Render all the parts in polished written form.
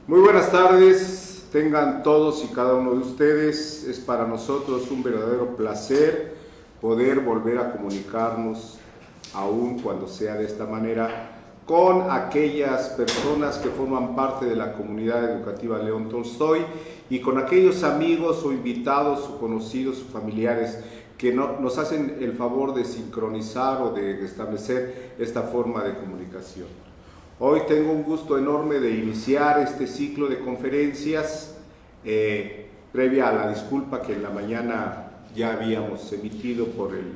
Muy buenas tardes, tengan todos y cada uno de ustedes. Es para nosotros un verdadero placer poder volver a comunicarnos, aun cuando sea de esta manera, con aquellas personas que forman parte de la comunidad educativa León Tolstoy y con aquellos amigos o invitados o conocidos o familiares que nos hacen el favor de sincronizar o de establecer esta forma de comunicación. Hoy tengo un gusto enorme de iniciar este ciclo de conferencias, previa a la disculpa que en la mañana ya habíamos emitido por el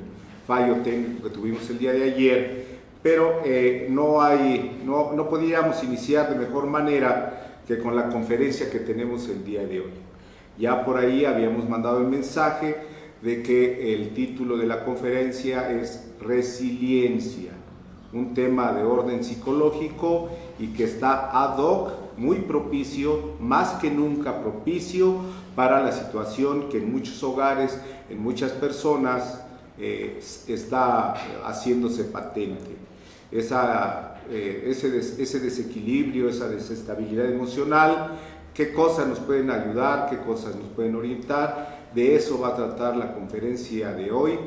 fallo técnico que tuvimos el día de ayer, pero no podíamos iniciar de mejor manera que con la conferencia que tenemos el día de hoy. Ya por ahí habíamos mandado el mensaje de que el título de la conferencia es Resiliencia, un tema de orden psicológico y que está ad hoc, muy propicio, más que nunca propicio para la situación que en muchos hogares, en muchas personas está haciéndose patente. Ese desequilibrio, esa desestabilidad emocional, qué cosas nos pueden ayudar, qué cosas nos pueden orientar. De eso va a tratar la conferencia de hoy,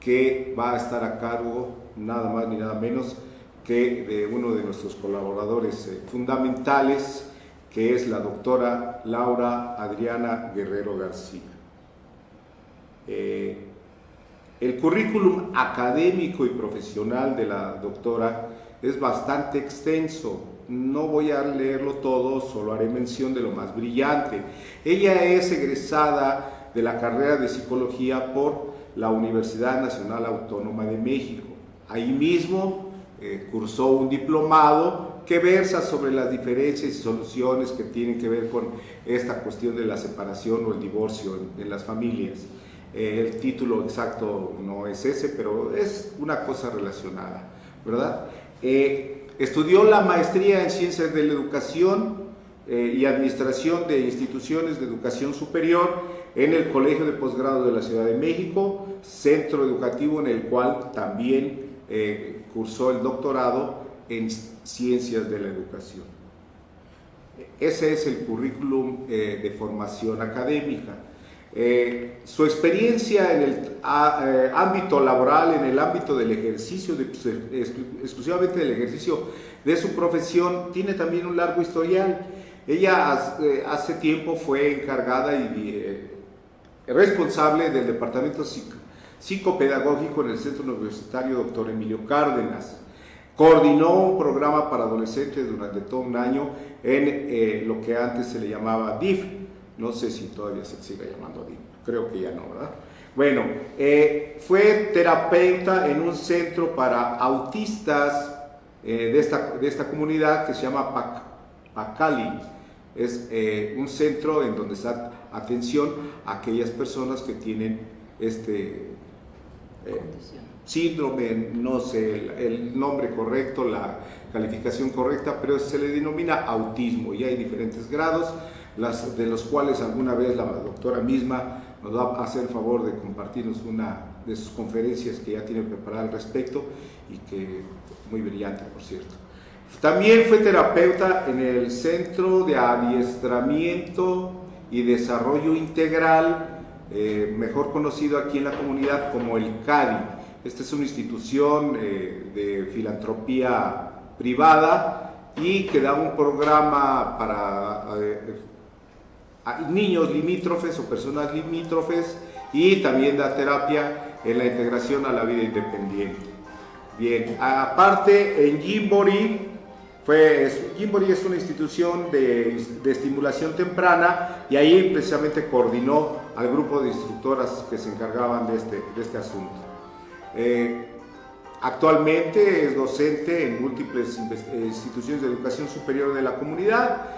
que va a estar a cargo nada más ni nada menos que de uno de nuestros colaboradores fundamentales, que es la doctora Laura Adriana Guerrero García. El currículum académico y profesional de la doctora es bastante extenso. No voy a leerlo todo, solo haré mención de lo más brillante. Ella es egresada de la carrera de Psicología por la Universidad Nacional Autónoma de México. Ahí mismo cursó un diplomado que versa sobre las diferencias y soluciones que tienen que ver con esta cuestión de la separación o el divorcio en las familias. El título exacto no es ese, pero es una cosa relacionada, ¿verdad? Estudió la maestría en Ciencias de la Educación y Administración de Instituciones de Educación Superior en el Colegio de Posgrado de la Ciudad de México, centro educativo en el cual también cursó el doctorado en Ciencias de la Educación. Ese es el currículum de formación académica. Su experiencia en el ámbito laboral, en el ámbito del ejercicio, exclusivamente del ejercicio de su profesión, tiene también un largo historial. Ella hace tiempo fue encargada y responsable del departamento psicopedagógico en el Centro Universitario Dr. Emilio Cárdenas. Coordinó un programa para adolescentes durante todo un año en lo que antes se le llamaba DIF. No sé si todavía se sigue llamando DIF, creo que ya no, ¿verdad? Bueno, fue terapeuta en un centro para autistas de esta comunidad que se llama Pacali. Es un centro en donde está atención a aquellas personas que tienen síndrome, no sé el nombre correcto, la calificación correcta, pero se le denomina autismo y hay diferentes grados, de los cuales alguna vez la doctora misma nos va a hacer el favor de compartirnos una de sus conferencias que ya tiene preparada al respecto y que muy brillante, por cierto. También fue terapeuta en el Centro de Adiestramiento y Desarrollo Integral, mejor conocido aquí en la comunidad como el CADI. Esta es una institución de filantropía privada y que da un programa para niños limítrofes o personas limítrofes y también da terapia en la integración a la vida independiente. Bien, aparte en Gymboree, Gymboree es una institución de estimulación temprana y ahí precisamente coordinó al grupo de instructoras que se encargaban de este asunto. Actualmente es docente en múltiples instituciones de educación superior de la comunidad.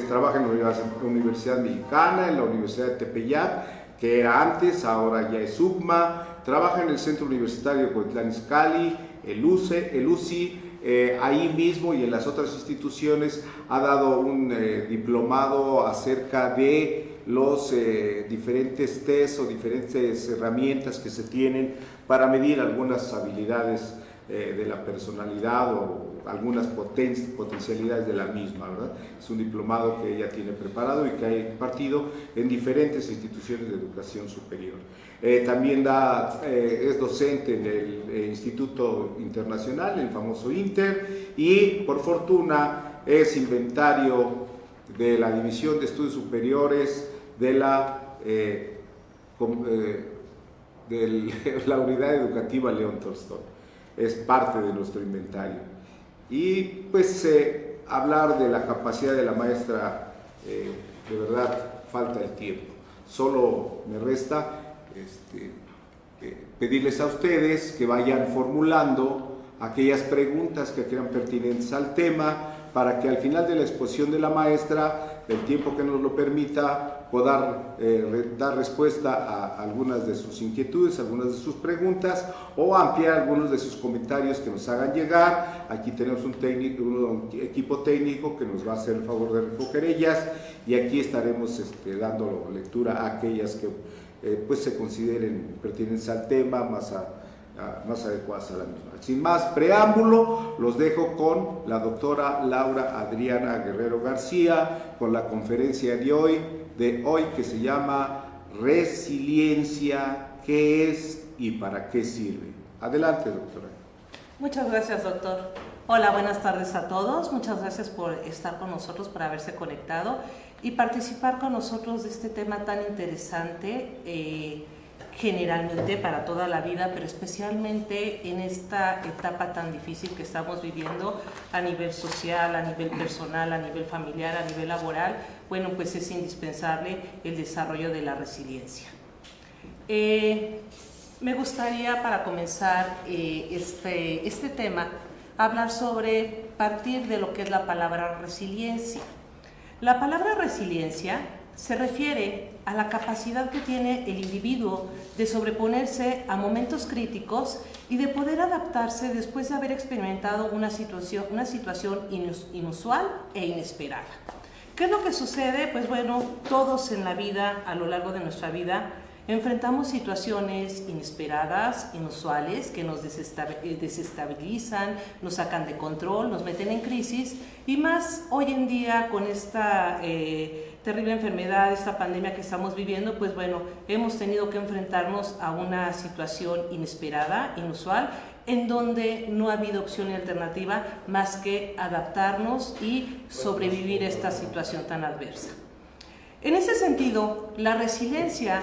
Trabaja en la Universidad Mexicana, en la Universidad de Tepeyac, que era antes, ahora ya es UCMA. Trabaja en el Centro Universitario de Cuautitlán Izcalli, el UCI. Ahí mismo y en las otras instituciones ha dado un diplomado acerca de los diferentes test o diferentes herramientas que se tienen para medir algunas habilidades de la personalidad o algunas potencialidades de la misma, ¿verdad? Es un diplomado que ella tiene preparado y que ha impartido en diferentes instituciones de educación superior. También es docente en el Instituto Internacional, el famoso INTER, y por fortuna es inventario de la División de Estudios Superiores de la Unidad Educativa León Tolstói. Es parte de nuestro inventario. Y pues hablar de la capacidad de la maestra, de verdad falta el tiempo. Solo me resta pedirles a ustedes que vayan formulando aquellas preguntas que crean pertinentes al tema, para que al final de la exposición de la maestra, del tiempo que nos lo permita, pueda dar respuesta a algunas de sus inquietudes, algunas de sus preguntas, o ampliar algunos de sus comentarios que nos hagan llegar. Aquí tenemos un equipo técnico que nos va a hacer el favor de recoger ellas, y aquí estaremos dando lectura a aquellas que pues se consideren pertinentes al tema, más adecuadas a la misma. Sin más preámbulo, los dejo con la doctora Laura Adriana Guerrero García, con la conferencia de hoy que se llama Resiliencia, ¿qué es y para qué sirve? Adelante, doctora. Muchas gracias, doctor. Hola, buenas tardes a todos. Muchas gracias por estar con nosotros, por haberse conectado y participar con nosotros de este tema tan interesante, generalmente para toda la vida, pero especialmente en esta etapa tan difícil que estamos viviendo a nivel social, a nivel personal, a nivel familiar, a nivel laboral. Bueno, pues es indispensable el desarrollo de la resiliencia. Me gustaría, para comenzar este tema, hablar sobre partir de lo que es la palabra resiliencia. La palabra resiliencia se refiere a la capacidad que tiene el individuo de sobreponerse a momentos críticos y de poder adaptarse después de haber experimentado una situación inusual e inesperada. ¿Qué es lo que sucede? Pues bueno, todos en la vida, a lo largo de nuestra vida, enfrentamos situaciones inesperadas, inusuales, que nos desestabilizan, nos sacan de control, nos meten en crisis, y más hoy en día con esta terrible enfermedad, esta pandemia que estamos viviendo, pues bueno, hemos tenido que enfrentarnos a una situación inesperada, inusual, en donde no ha habido opción y alternativa más que adaptarnos y sobrevivir a esta situación tan adversa. En ese sentido, la resiliencia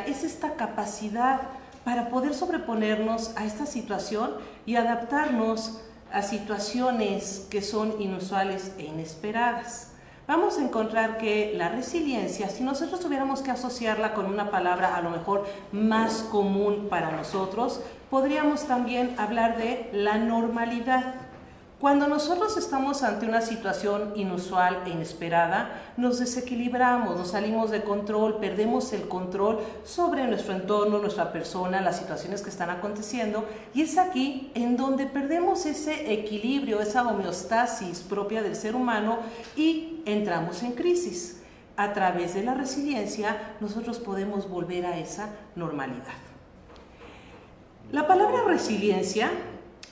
es esta capacidad para poder sobreponernos a esta situación y adaptarnos a situaciones que son inusuales e inesperadas. Vamos a encontrar que la resiliencia, si nosotros tuviéramos que asociarla con una palabra a lo mejor más común para nosotros, podríamos también hablar de la normalidad. Cuando nosotros estamos ante una situación inusual e inesperada, nos desequilibramos, nos salimos de control, perdemos el control sobre nuestro entorno, nuestra persona, las situaciones que están aconteciendo, y es aquí en donde perdemos ese equilibrio, esa homeostasis propia del ser humano y entramos en crisis. A través de la resiliencia, nosotros podemos volver a esa normalidad. La palabra resiliencia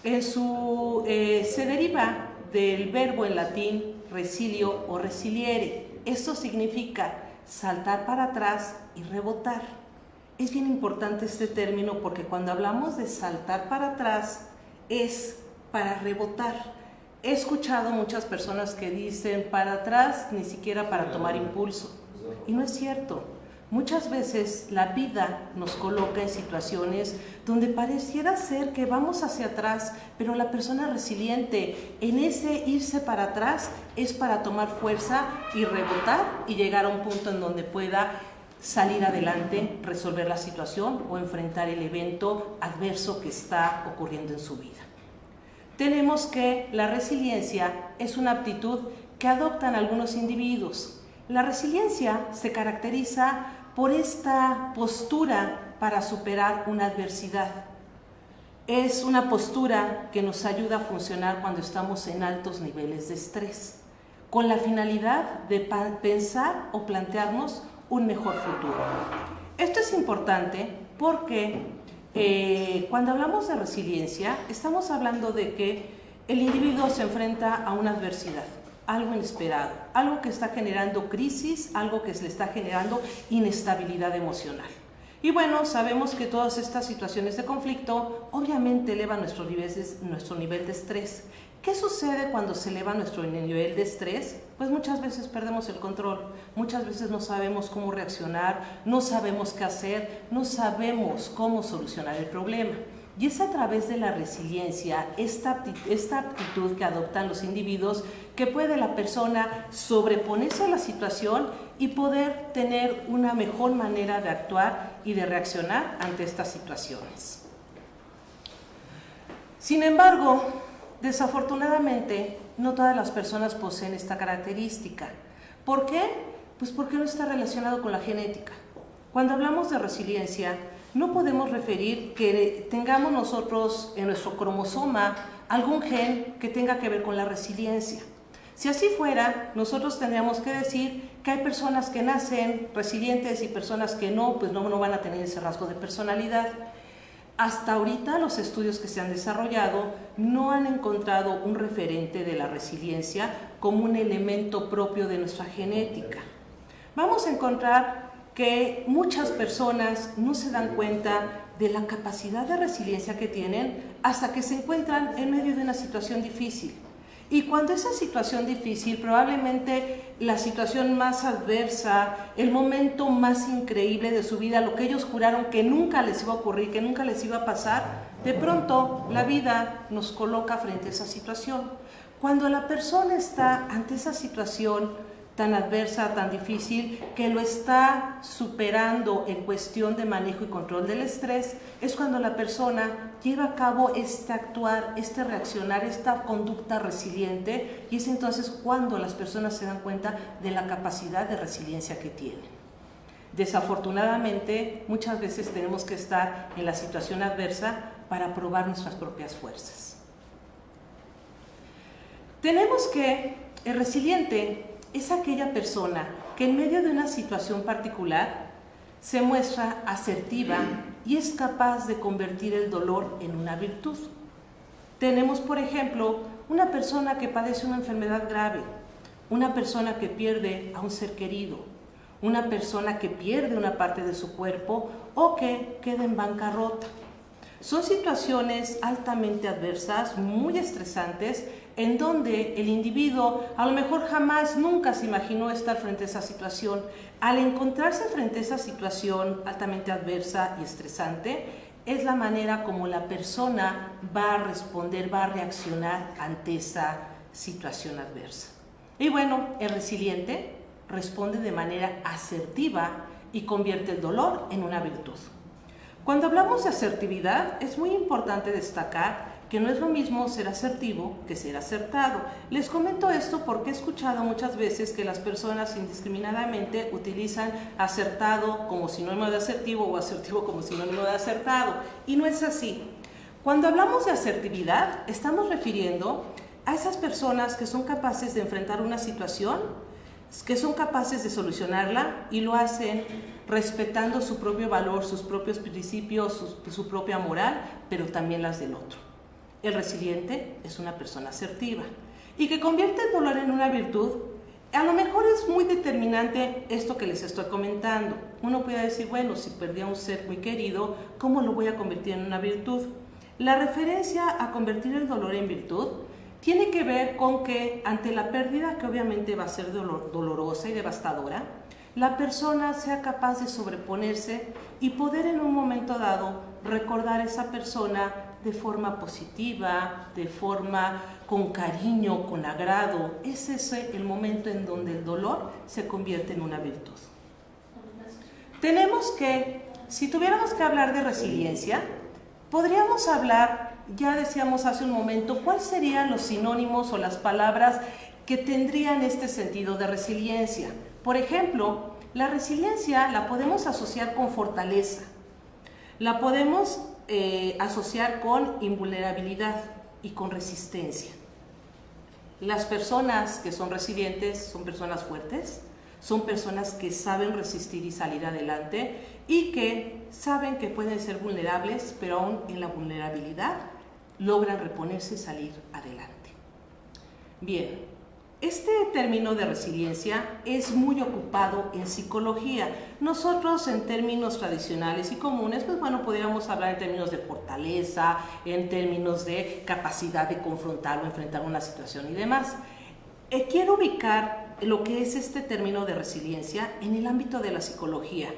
se deriva del verbo en latín resilio o resiliere. Esto significa saltar para atrás y rebotar. Es bien importante este término porque cuando hablamos de saltar para atrás es para rebotar. He escuchado muchas personas que dicen para atrás ni siquiera para tomar impulso, y no es cierto. Muchas veces la vida nos coloca en situaciones donde pareciera ser que vamos hacia atrás, pero la persona resiliente en ese irse para atrás es para tomar fuerza y rebotar y llegar a un punto en donde pueda salir adelante, resolver la situación o enfrentar el evento adverso que está ocurriendo en su vida. Tenemos que la resiliencia es una aptitud que adoptan algunos individuos. La resiliencia se caracteriza por esta postura para superar una adversidad. Es una postura que nos ayuda a funcionar cuando estamos en altos niveles de estrés, con la finalidad de pensar o plantearnos un mejor futuro. Esto es importante porque cuando hablamos de resiliencia, estamos hablando de que el individuo se enfrenta a una adversidad, algo inesperado, algo que está generando crisis, algo que le está generando inestabilidad emocional. Y bueno, sabemos que todas estas situaciones de conflicto obviamente elevan nuestro nivel de estrés. ¿Qué sucede cuando se eleva nuestro nivel de estrés? Pues muchas veces perdemos el control, muchas veces no sabemos cómo reaccionar, no sabemos qué hacer, no sabemos cómo solucionar el problema. Y es a través de la resiliencia, esta aptitud que adoptan los individuos, que puede la persona sobreponerse a la situación y poder tener una mejor manera de actuar y de reaccionar ante estas situaciones. Sin embargo, desafortunadamente, no todas las personas poseen esta característica. ¿Por qué? Pues porque no está relacionado con la genética. Cuando hablamos de resiliencia, no podemos referir que tengamos nosotros en nuestro cromosoma algún gen que tenga que ver con la resiliencia. Si así fuera, nosotros tendríamos que decir que hay personas que nacen resilientes y personas que no, pues no van a tener ese rasgo de personalidad. Hasta ahorita los estudios que se han desarrollado no han encontrado un referente de la resiliencia como un elemento propio de nuestra genética. Vamos a encontrar que muchas personas no se dan cuenta de la capacidad de resiliencia que tienen hasta que se encuentran en medio de una situación difícil. Y cuando esa situación difícil, probablemente la situación más adversa, el momento más increíble de su vida, lo que ellos juraron que nunca les iba a ocurrir, que nunca les iba a pasar, de pronto la vida nos coloca frente a esa situación. Cuando la persona está ante esa situación tan adversa, tan difícil, que lo está superando en cuestión de manejo y control del estrés, es cuando la persona lleva a cabo este actuar, este reaccionar, esta conducta resiliente, y es entonces cuando las personas se dan cuenta de la capacidad de resiliencia que tienen. Desafortunadamente, muchas veces tenemos que estar en la situación adversa para probar nuestras propias fuerzas. Tenemos que el resiliente es aquella persona que en medio de una situación particular se muestra asertiva y es capaz de convertir el dolor en una virtud. Tenemos, por ejemplo, una persona que padece una enfermedad grave, una persona que pierde a un ser querido, una persona que pierde una parte de su cuerpo o que queda en bancarrota. Son situaciones altamente adversas, muy estresantes, en donde el individuo a lo mejor jamás, nunca se imaginó estar frente a esa situación. Al encontrarse frente a esa situación altamente adversa y estresante, es la manera como la persona va a responder, va a reaccionar ante esa situación adversa. Y bueno, el resiliente responde de manera asertiva y convierte el dolor en una virtud. Cuando hablamos de asertividad, es muy importante destacar que no es lo mismo ser asertivo que ser acertado. Les comento esto porque he escuchado muchas veces que las personas indiscriminadamente utilizan acertado como sinónimo de asertivo o asertivo como sinónimo de acertado, y no es así. Cuando hablamos de asertividad, estamos refiriendo a esas personas que son capaces de enfrentar una situación, que son capaces de solucionarla y lo hacen respetando su propio valor, sus propios principios, su propia moral, pero también las del otro. El resiliente es una persona asertiva y que convierte el dolor en una virtud. A lo mejor es muy determinante esto que les estoy comentando. Uno puede decir, bueno, si perdí a un ser muy querido, ¿cómo lo voy a convertir en una virtud? La referencia a convertir el dolor en virtud tiene que ver con que ante la pérdida, que obviamente va a ser dolorosa y devastadora, la persona sea capaz de sobreponerse y poder en un momento dado recordar a esa persona de forma positiva, de forma con cariño, con agrado. Es ese el momento en donde el dolor se convierte en una virtud. Tenemos que, si tuviéramos que hablar de resiliencia, podríamos hablar, ya decíamos hace un momento, ¿cuáles serían los sinónimos o las palabras que tendrían este sentido de resiliencia? Por ejemplo, la resiliencia la podemos asociar con fortaleza, la podemos asociar con invulnerabilidad y con resistencia. Las personas que son resilientes son personas fuertes, son personas que saben resistir y salir adelante y que saben que pueden ser vulnerables, pero aún en la vulnerabilidad logran reponerse y salir adelante. Bien, este término de resiliencia es muy ocupado en psicología. Nosotros en términos tradicionales y comunes, pues bueno, podríamos hablar en términos de fortaleza, en términos de capacidad de confrontar o enfrentar una situación y demás. Quiero ubicar lo que es este término de resiliencia en el ámbito de la psicología.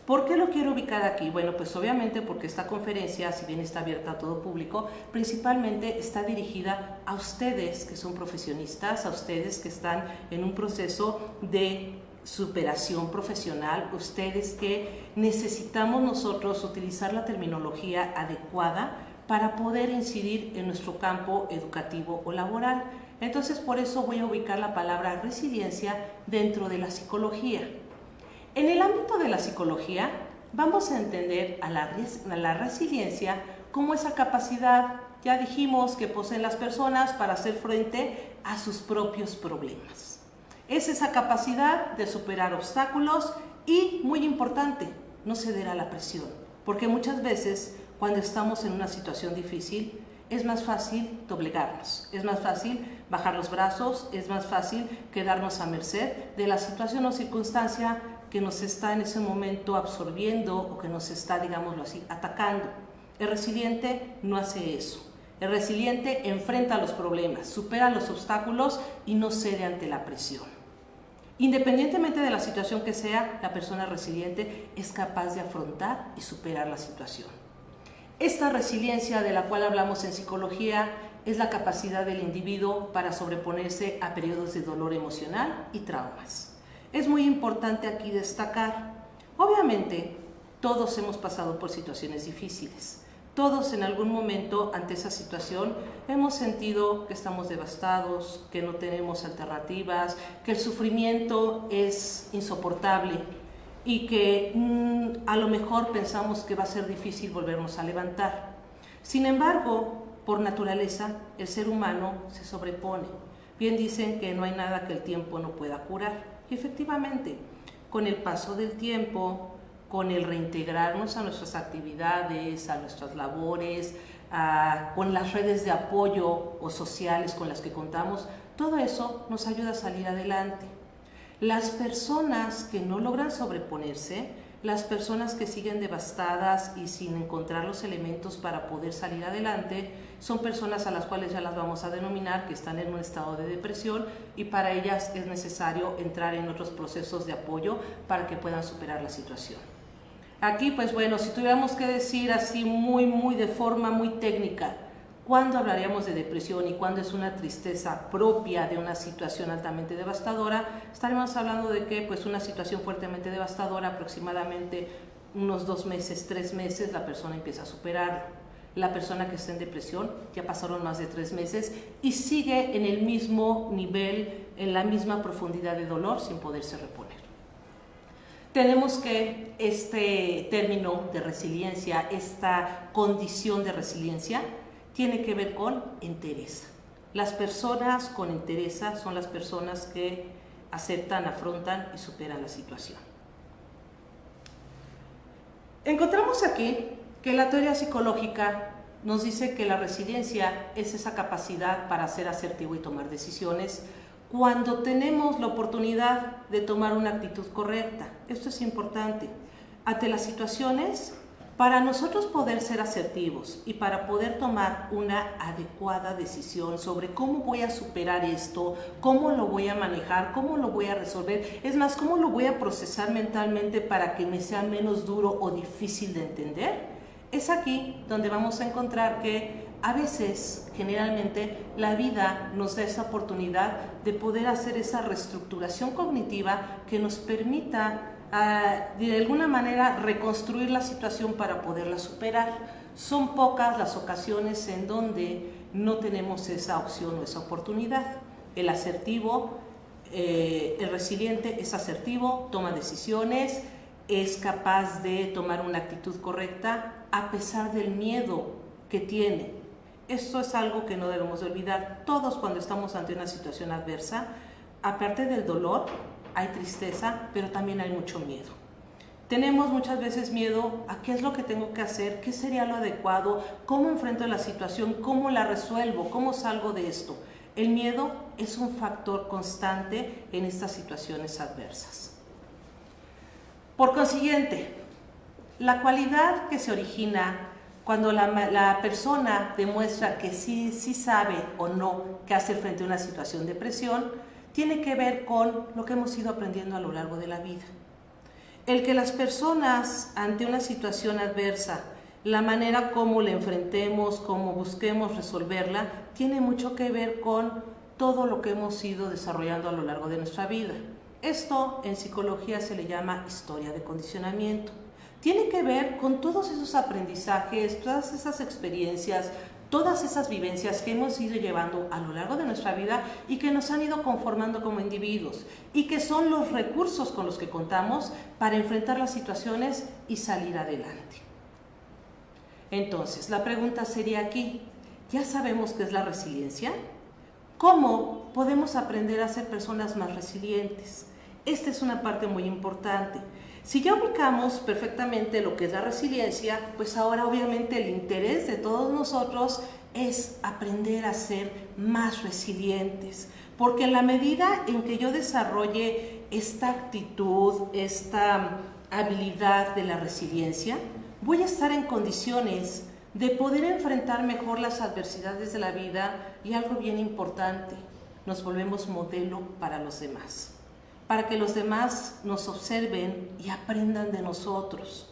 ¿Por qué lo quiero ubicar aquí? Bueno, pues obviamente porque esta conferencia, si bien está abierta a todo público, principalmente está dirigida a ustedes que son profesionistas, a ustedes que están en un proceso de superación profesional, ustedes que necesitamos nosotros utilizar la terminología adecuada para poder incidir en nuestro campo educativo o laboral. Entonces, por eso voy a ubicar la palabra resiliencia dentro de la psicología. En el ámbito de la psicología, vamos a entender a la resiliencia como esa capacidad, ya dijimos, que poseen las personas para hacer frente a sus propios problemas. Es esa capacidad de superar obstáculos y, muy importante, no ceder a la presión, porque muchas veces cuando estamos en una situación difícil, es más fácil doblegarnos, es más fácil bajar los brazos, es más fácil quedarnos a merced de la situación o circunstancia que nos está en ese momento absorbiendo o que nos está, digámoslo así, atacando. El resiliente no hace eso. El resiliente enfrenta los problemas, supera los obstáculos y no cede ante la presión. Independientemente de la situación que sea, la persona resiliente es capaz de afrontar y superar la situación. Esta resiliencia de la cual hablamos en psicología es la capacidad del individuo para sobreponerse a periodos de dolor emocional y traumas. Es muy importante aquí destacar, obviamente, todos hemos pasado por situaciones difíciles. Todos en algún momento ante esa situación hemos sentido que estamos devastados, que no tenemos alternativas, que el sufrimiento es insoportable y que a lo mejor pensamos que va a ser difícil volvernos a levantar. Sin embargo, por naturaleza, el ser humano se sobrepone. Bien dicen que no hay nada que el tiempo no pueda curar. Y efectivamente, con el paso del tiempo, con el reintegrarnos a nuestras actividades, a nuestras labores, con las redes de apoyo o sociales con las que contamos, todo eso nos ayuda a salir adelante. Las personas que no logran sobreponerse, las personas que siguen devastadas y sin encontrar los elementos para poder salir adelante, son personas a las cuales ya las vamos a denominar que están en un estado de depresión y para ellas es necesario entrar en otros procesos de apoyo para que puedan superar la situación. Aquí, pues bueno, si tuviéramos que decir así muy de forma muy técnica, ¿cuándo hablaríamos de depresión y cuándo es una tristeza propia de una situación altamente devastadora? Estaremos hablando de que pues una situación fuertemente devastadora, aproximadamente unos 2 meses, 3 meses, la persona empieza a superarlo. La persona que está en depresión ya pasaron más de 3 meses y sigue en el mismo nivel, en la misma profundidad de dolor sin poderse reponer. Tenemos que este término de resiliencia, esta condición de resiliencia, tiene que ver con entereza. Las personas con entereza son las personas que aceptan, afrontan y superan la situación. Encontramos aquí que la teoría psicológica nos dice que la resiliencia es esa capacidad para ser asertivo y tomar decisiones cuando tenemos la oportunidad de tomar una actitud correcta. Esto es importante. Ante las situaciones, para nosotros poder ser asertivos y para poder tomar una adecuada decisión sobre cómo voy a superar esto, cómo lo voy a manejar, cómo lo voy a resolver, es más, cómo lo voy a procesar mentalmente para que me sea menos duro o difícil de entender, es aquí donde vamos a encontrar que a veces, generalmente, la vida nos da esa oportunidad de poder hacer esa reestructuración cognitiva que nos permita de alguna manera reconstruir la situación para poderla superar. Son pocas las ocasiones en donde no tenemos esa opción o esa oportunidad. El asertivo, el resiliente es asertivo, toma decisiones, es capaz de tomar una actitud correcta a pesar del miedo que tiene. Esto es algo que no debemos de olvidar. Todos cuando estamos ante una situación adversa, aparte del dolor, hay tristeza, pero también hay mucho miedo. Tenemos muchas veces miedo a qué es lo que tengo que hacer, qué sería lo adecuado, cómo enfrento la situación, cómo la resuelvo, cómo salgo de esto. El miedo es un factor constante en estas situaciones adversas. Por consiguiente, la cualidad que se origina cuando la persona demuestra que sí sabe o no qué hacer frente a una situación de presión, tiene que ver con lo que hemos ido aprendiendo a lo largo de la vida. El que las personas ante una situación adversa, la manera como la enfrentemos, cómo busquemos resolverla, tiene mucho que ver con todo lo que hemos ido desarrollando a lo largo de nuestra vida. Esto en psicología se le llama historia de condicionamiento. Tiene que ver con todos esos aprendizajes, todas esas experiencias, todas esas vivencias que hemos ido llevando a lo largo de nuestra vida y que nos han ido conformando como individuos y que son los recursos con los que contamos para enfrentar las situaciones y salir adelante. Entonces, la pregunta sería aquí, ¿ya sabemos qué es la resiliencia? ¿Cómo podemos aprender a ser personas más resilientes? Esta es una parte muy importante. Si ya ubicamos perfectamente lo que es la resiliencia, pues ahora obviamente el interés de todos nosotros es aprender a ser más resilientes, porque en la medida en que yo desarrolle esta actitud, esta habilidad de la resiliencia, voy a estar en condiciones de poder enfrentar mejor las adversidades de la vida y algo bien importante, nos volvemos modelo para los demás, para que los demás nos observen y aprendan de nosotros.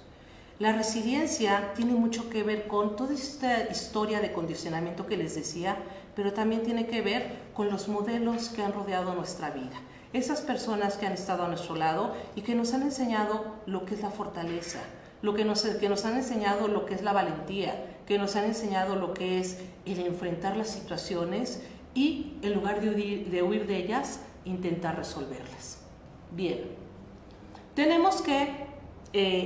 La resiliencia tiene mucho que ver con toda esta historia de condicionamiento que les decía, pero también tiene que ver con los modelos que han rodeado nuestra vida. Esas personas que han estado a nuestro lado y que nos han enseñado lo que es la fortaleza, que nos han enseñado lo que es la valentía, que nos han enseñado lo que es el enfrentar las situaciones y en lugar de huir de ellas, intentar resolverlas. Bien, tenemos que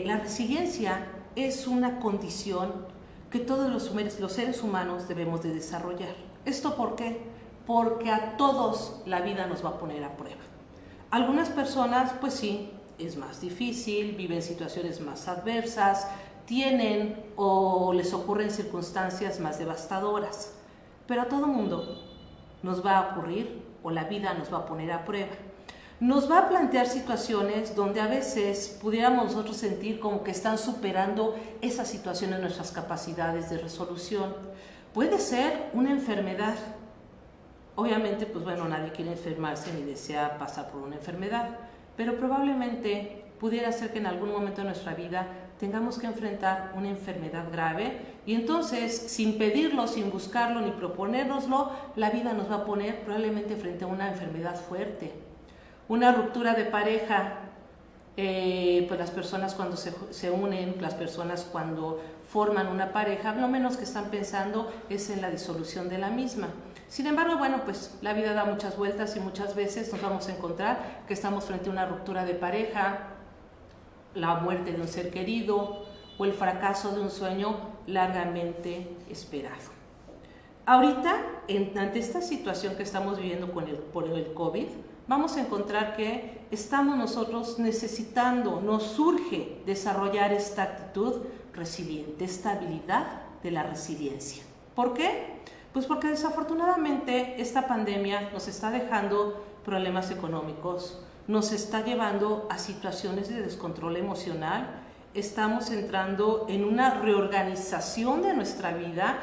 la resiliencia es una condición que todos los seres humanos debemos de desarrollar. ¿Esto por qué? Porque a todos la vida nos va a poner a prueba. Algunas personas, pues sí, es más difícil, viven situaciones más adversas, tienen o les ocurren circunstancias más devastadoras, pero a todo mundo nos va a ocurrir o la vida nos va a poner a prueba. Nos va a plantear situaciones donde a veces pudiéramos nosotros sentir como que están superando esas situaciones nuestras capacidades de resolución. Puede ser una enfermedad. Obviamente, pues bueno, nadie quiere enfermarse ni desea pasar por una enfermedad, pero probablemente pudiera ser que en algún momento de nuestra vida tengamos que enfrentar una enfermedad grave y entonces, sin pedirlo, sin buscarlo ni proponérnoslo, la vida nos va a poner probablemente frente a una enfermedad fuerte. Una ruptura de pareja, pues las personas cuando se unen, las personas cuando forman una pareja, lo menos que están pensando es en la disolución de la misma. Sin embargo, bueno, pues la vida da muchas vueltas y muchas veces nos vamos a encontrar que estamos frente a una ruptura de pareja, la muerte de un ser querido o el fracaso de un sueño largamente esperado. Ahorita, ante esta situación que estamos viviendo por el COVID, vamos a encontrar que estamos nosotros necesitando, nos surge desarrollar esta actitud resiliente, esta habilidad de la resiliencia. ¿Por qué? Pues porque desafortunadamente esta pandemia nos está dejando problemas económicos, nos está llevando a situaciones de descontrol emocional, estamos entrando en una reorganización de nuestra vida.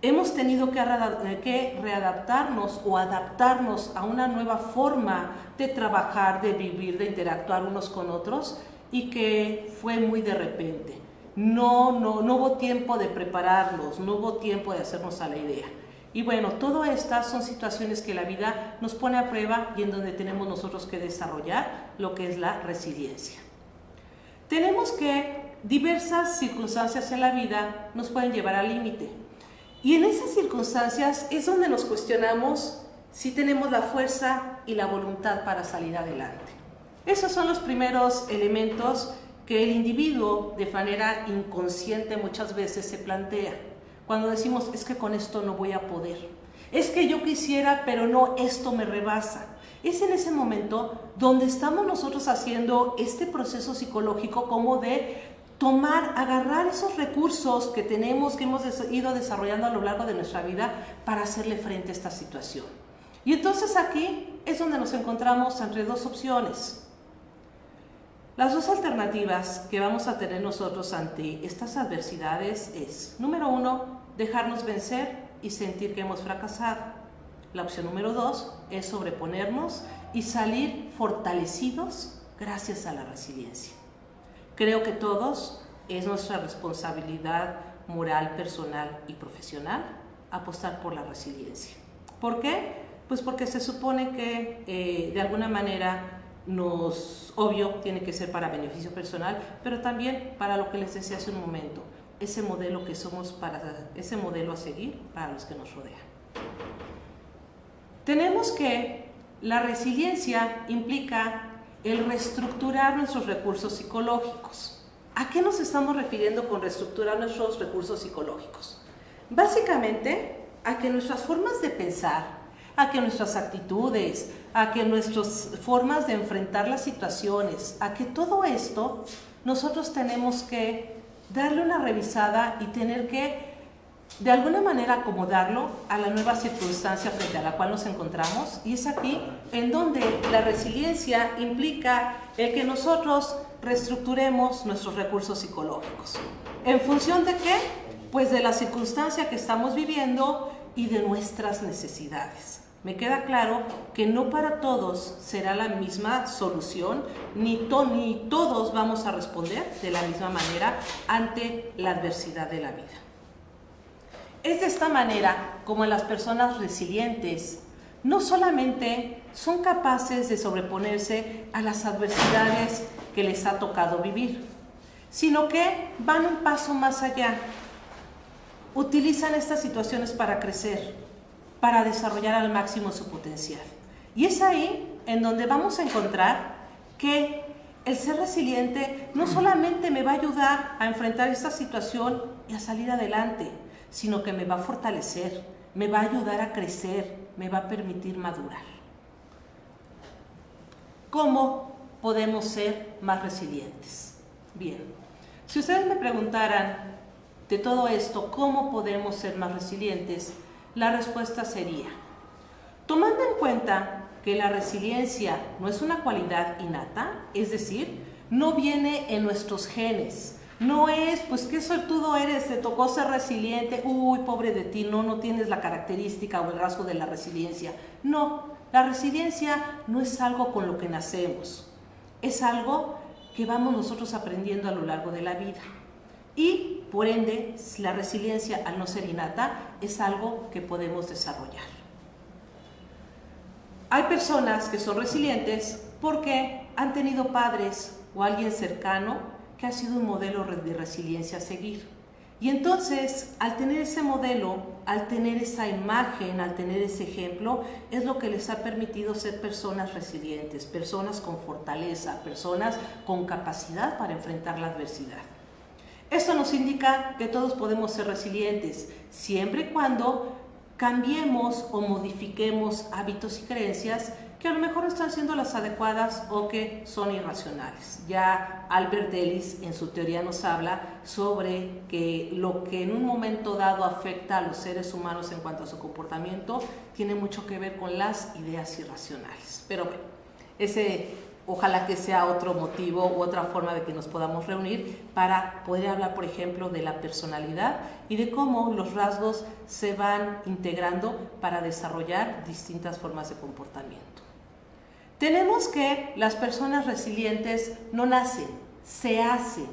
Hemos tenido que readaptarnos o adaptarnos a una nueva forma de trabajar, de vivir, de interactuar unos con otros y que fue muy de repente. No hubo tiempo de prepararnos, no hubo tiempo de hacernos a la idea. Y bueno, todas estas son situaciones que la vida nos pone a prueba y en donde tenemos nosotros que desarrollar lo que es la resiliencia. Tenemos que diversas circunstancias en la vida nos pueden llevar al límite. Y en esas circunstancias es donde nos cuestionamos si tenemos la fuerza y la voluntad para salir adelante. Esos son los primeros elementos que el individuo de manera inconsciente muchas veces se plantea. Cuando decimos, es que con esto no voy a poder. Es que yo quisiera, pero no, esto me rebasa. Es en ese momento donde estamos nosotros haciendo este proceso psicológico como de tomar, agarrar esos recursos que tenemos, que hemos ido desarrollando a lo largo de nuestra vida para hacerle frente a esta situación. Y entonces aquí es donde nos encontramos entre dos opciones. Las dos alternativas que vamos a tener nosotros ante estas adversidades es, número 1, dejarnos vencer y sentir que hemos fracasado. La opción número 2 es sobreponernos y salir fortalecidos gracias a la resiliencia. Creo que todos es nuestra responsabilidad moral, personal y profesional apostar por la resiliencia. ¿Por qué? Pues porque se supone que de alguna manera obvio, tiene que ser para beneficio personal, pero también para lo que les decía hace un momento, ese modelo que somos, ese modelo a seguir para los que nos rodean. Tenemos que la resiliencia implica el reestructurar nuestros recursos psicológicos. ¿A qué nos estamos refiriendo con reestructurar nuestros recursos psicológicos? Básicamente, a que nuestras formas de pensar, a que nuestras actitudes, a que nuestras formas de enfrentar las situaciones, a que todo esto nosotros tenemos que darle una revisada y tener que de alguna manera acomodarlo a la nueva circunstancia frente a la cual nos encontramos. Y es aquí en donde la resiliencia implica el que nosotros reestructuremos nuestros recursos psicológicos. ¿En función de qué? Pues de la circunstancia que estamos viviendo y de nuestras necesidades. Me queda claro que no para todos será la misma solución, ni todos vamos a responder de la misma manera ante la adversidad de la vida. Es de esta manera como las personas resilientes no solamente son capaces de sobreponerse a las adversidades que les ha tocado vivir, sino que van un paso más allá. Utilizan estas situaciones para crecer, para desarrollar al máximo su potencial. Y es ahí en donde vamos a encontrar que el ser resiliente no solamente me va a ayudar a enfrentar esta situación y a salir adelante, sino que me va a fortalecer, me va a ayudar a crecer, me va a permitir madurar. ¿Cómo podemos ser más resilientes? Bien, si ustedes me preguntaran de todo esto, ¿cómo podemos ser más resilientes? La respuesta sería, tomando en cuenta que la resiliencia no es una cualidad innata, es decir, no viene en nuestros genes, no es, pues qué suertudo eres, te tocó ser resiliente, uy, pobre de ti, no tienes la característica o el rasgo de la resiliencia. No, la resiliencia no es algo con lo que nacemos, es algo que vamos nosotros aprendiendo a lo largo de la vida. Y, por ende, la resiliencia, al no ser innata, es algo que podemos desarrollar. Hay personas que son resilientes porque han tenido padres o alguien cercano que ha sido un modelo de resiliencia a seguir. Y entonces, al tener ese modelo, al tener esa imagen, al tener ese ejemplo, es lo que les ha permitido ser personas resilientes, personas con fortaleza, personas con capacidad para enfrentar la adversidad. Esto nos indica que todos podemos ser resilientes, siempre y cuando cambiemos o modifiquemos hábitos y creencias que a lo mejor están siendo las adecuadas o que son irracionales. Ya Albert Ellis en su teoría nos habla sobre que lo que en un momento dado afecta a los seres humanos en cuanto a su comportamiento tiene mucho que ver con las ideas irracionales. Pero bueno, ojalá que sea otro motivo u otra forma de que nos podamos reunir para poder hablar, por ejemplo, de la personalidad y de cómo los rasgos se van integrando para desarrollar distintas formas de comportamiento. Tenemos que las personas resilientes no nacen, se hacen,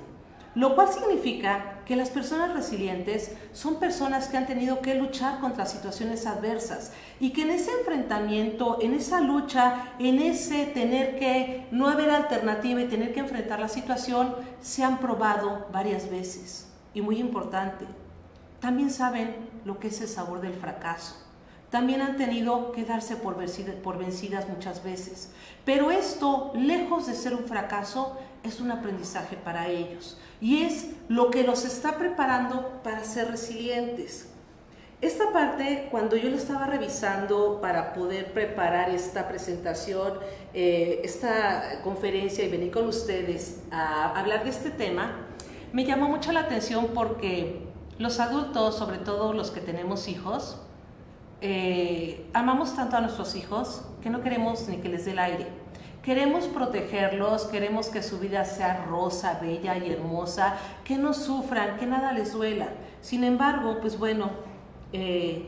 lo cual significa que las personas resilientes son personas que han tenido que luchar contra situaciones adversas y que en ese enfrentamiento, en esa lucha, en ese tener que no haber alternativa y tener que enfrentar la situación, se han probado varias veces. Y muy importante, también saben lo que es el sabor del fracaso. También han tenido que darse por vencidas muchas veces. Pero esto, lejos de ser un fracaso, es un aprendizaje para ellos. Y es lo que los está preparando para ser resilientes. Esta parte, cuando yo lo estaba revisando para poder preparar esta presentación, esta conferencia y venir con ustedes a hablar de este tema, me llamó mucho la atención porque los adultos, sobre todo los que tenemos hijos, amamos tanto a nuestros hijos que no queremos ni que les dé el aire. Queremos protegerlos, queremos que su vida sea rosa, bella y hermosa, que no sufran, que nada les duela. Sin embargo, pues bueno,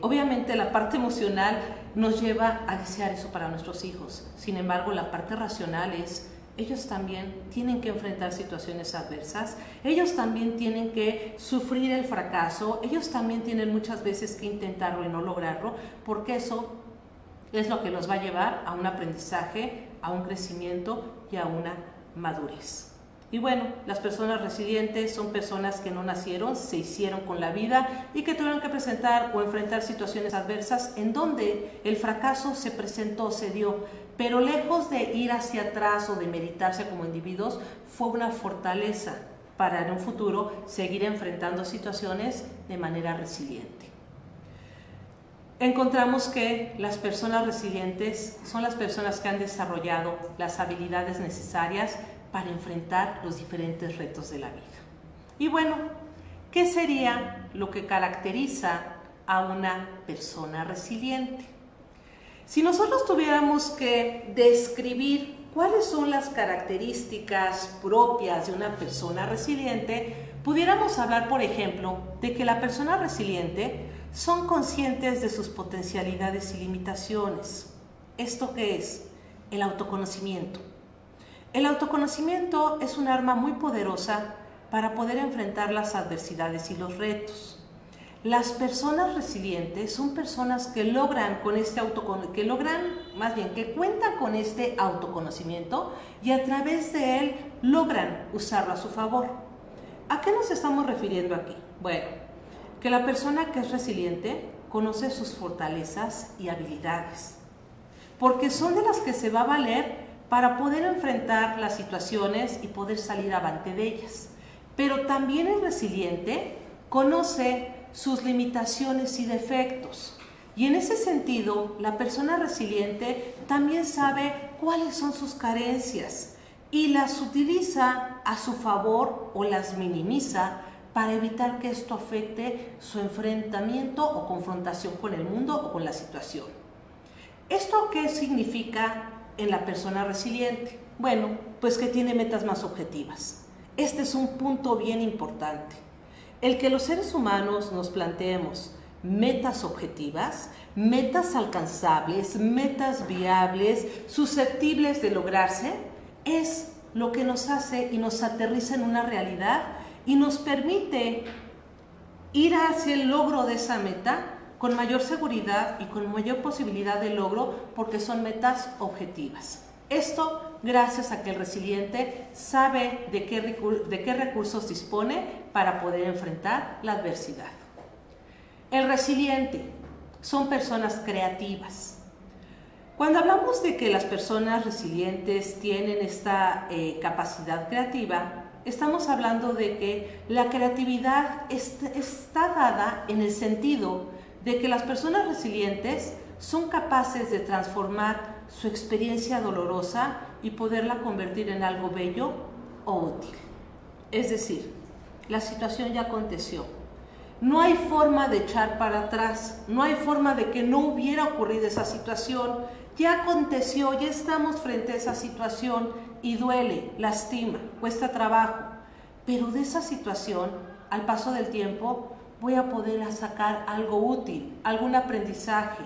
obviamente la parte emocional nos lleva a desear eso para nuestros hijos. Sin embargo, la parte racional es, ellos también tienen que enfrentar situaciones adversas, ellos también tienen que sufrir el fracaso, ellos también tienen muchas veces que intentarlo y no lograrlo, porque eso es lo que los va a llevar a un aprendizaje, a un crecimiento y a una madurez. Y bueno, las personas resilientes son personas que no nacieron, se hicieron con la vida y que tuvieron que presentar o enfrentar situaciones adversas en donde el fracaso se presentó, se dio, pero lejos de ir hacia atrás o de meditarse como individuos, fue una fortaleza para en un futuro seguir enfrentando situaciones de manera resiliente. Encontramos que las personas resilientes son las personas que han desarrollado las habilidades necesarias para enfrentar los diferentes retos de la vida. Y bueno, ¿qué sería lo que caracteriza a una persona resiliente? Si nosotros tuviéramos que describir cuáles son las características propias de una persona resiliente, pudiéramos hablar, por ejemplo, de que la persona resiliente son conscientes de sus potencialidades y limitaciones. ¿Esto qué es? El autoconocimiento. El autoconocimiento es un arma muy poderosa para poder enfrentar las adversidades y los retos. Las personas resilientes son personas que logran con este que cuentan con este autoconocimiento y a través de él logran usarlo a su favor. ¿A qué nos estamos refiriendo aquí? Bueno, que la persona que es resiliente conoce sus fortalezas y habilidades, porque son de las que se va a valer para poder enfrentar las situaciones y poder salir avante de ellas. Pero también el resiliente conoce sus limitaciones y defectos. Y en ese sentido, la persona resiliente también sabe cuáles son sus carencias y las utiliza a su favor o las minimiza para evitar que esto afecte su enfrentamiento o confrontación con el mundo o con la situación. ¿Esto qué significa en la persona resiliente? Bueno, pues que tiene metas más objetivas. Este es un punto bien importante. El que los seres humanos nos planteemos metas objetivas, metas alcanzables, metas viables, susceptibles de lograrse, es lo que nos hace y nos aterriza en una realidad y nos permite ir hacia el logro de esa meta con mayor seguridad y con mayor posibilidad de logro porque son metas objetivas. Esto gracias a que el resiliente sabe de qué recursos dispone para poder enfrentar la adversidad. El resiliente son personas creativas. Cuando hablamos de que las personas resilientes tienen esta capacidad creativa, estamos hablando de que la creatividad está dada en el sentido de que las personas resilientes son capaces de transformar su experiencia dolorosa y poderla convertir en algo bello o útil. Es decir, la situación ya aconteció. No hay forma de echar para atrás, no hay forma de que no hubiera ocurrido esa situación. Ya aconteció, ya estamos frente a esa situación y duele, lastima, cuesta trabajo. Pero de esa situación, al paso del tiempo, voy a poder sacar algo útil, algún aprendizaje,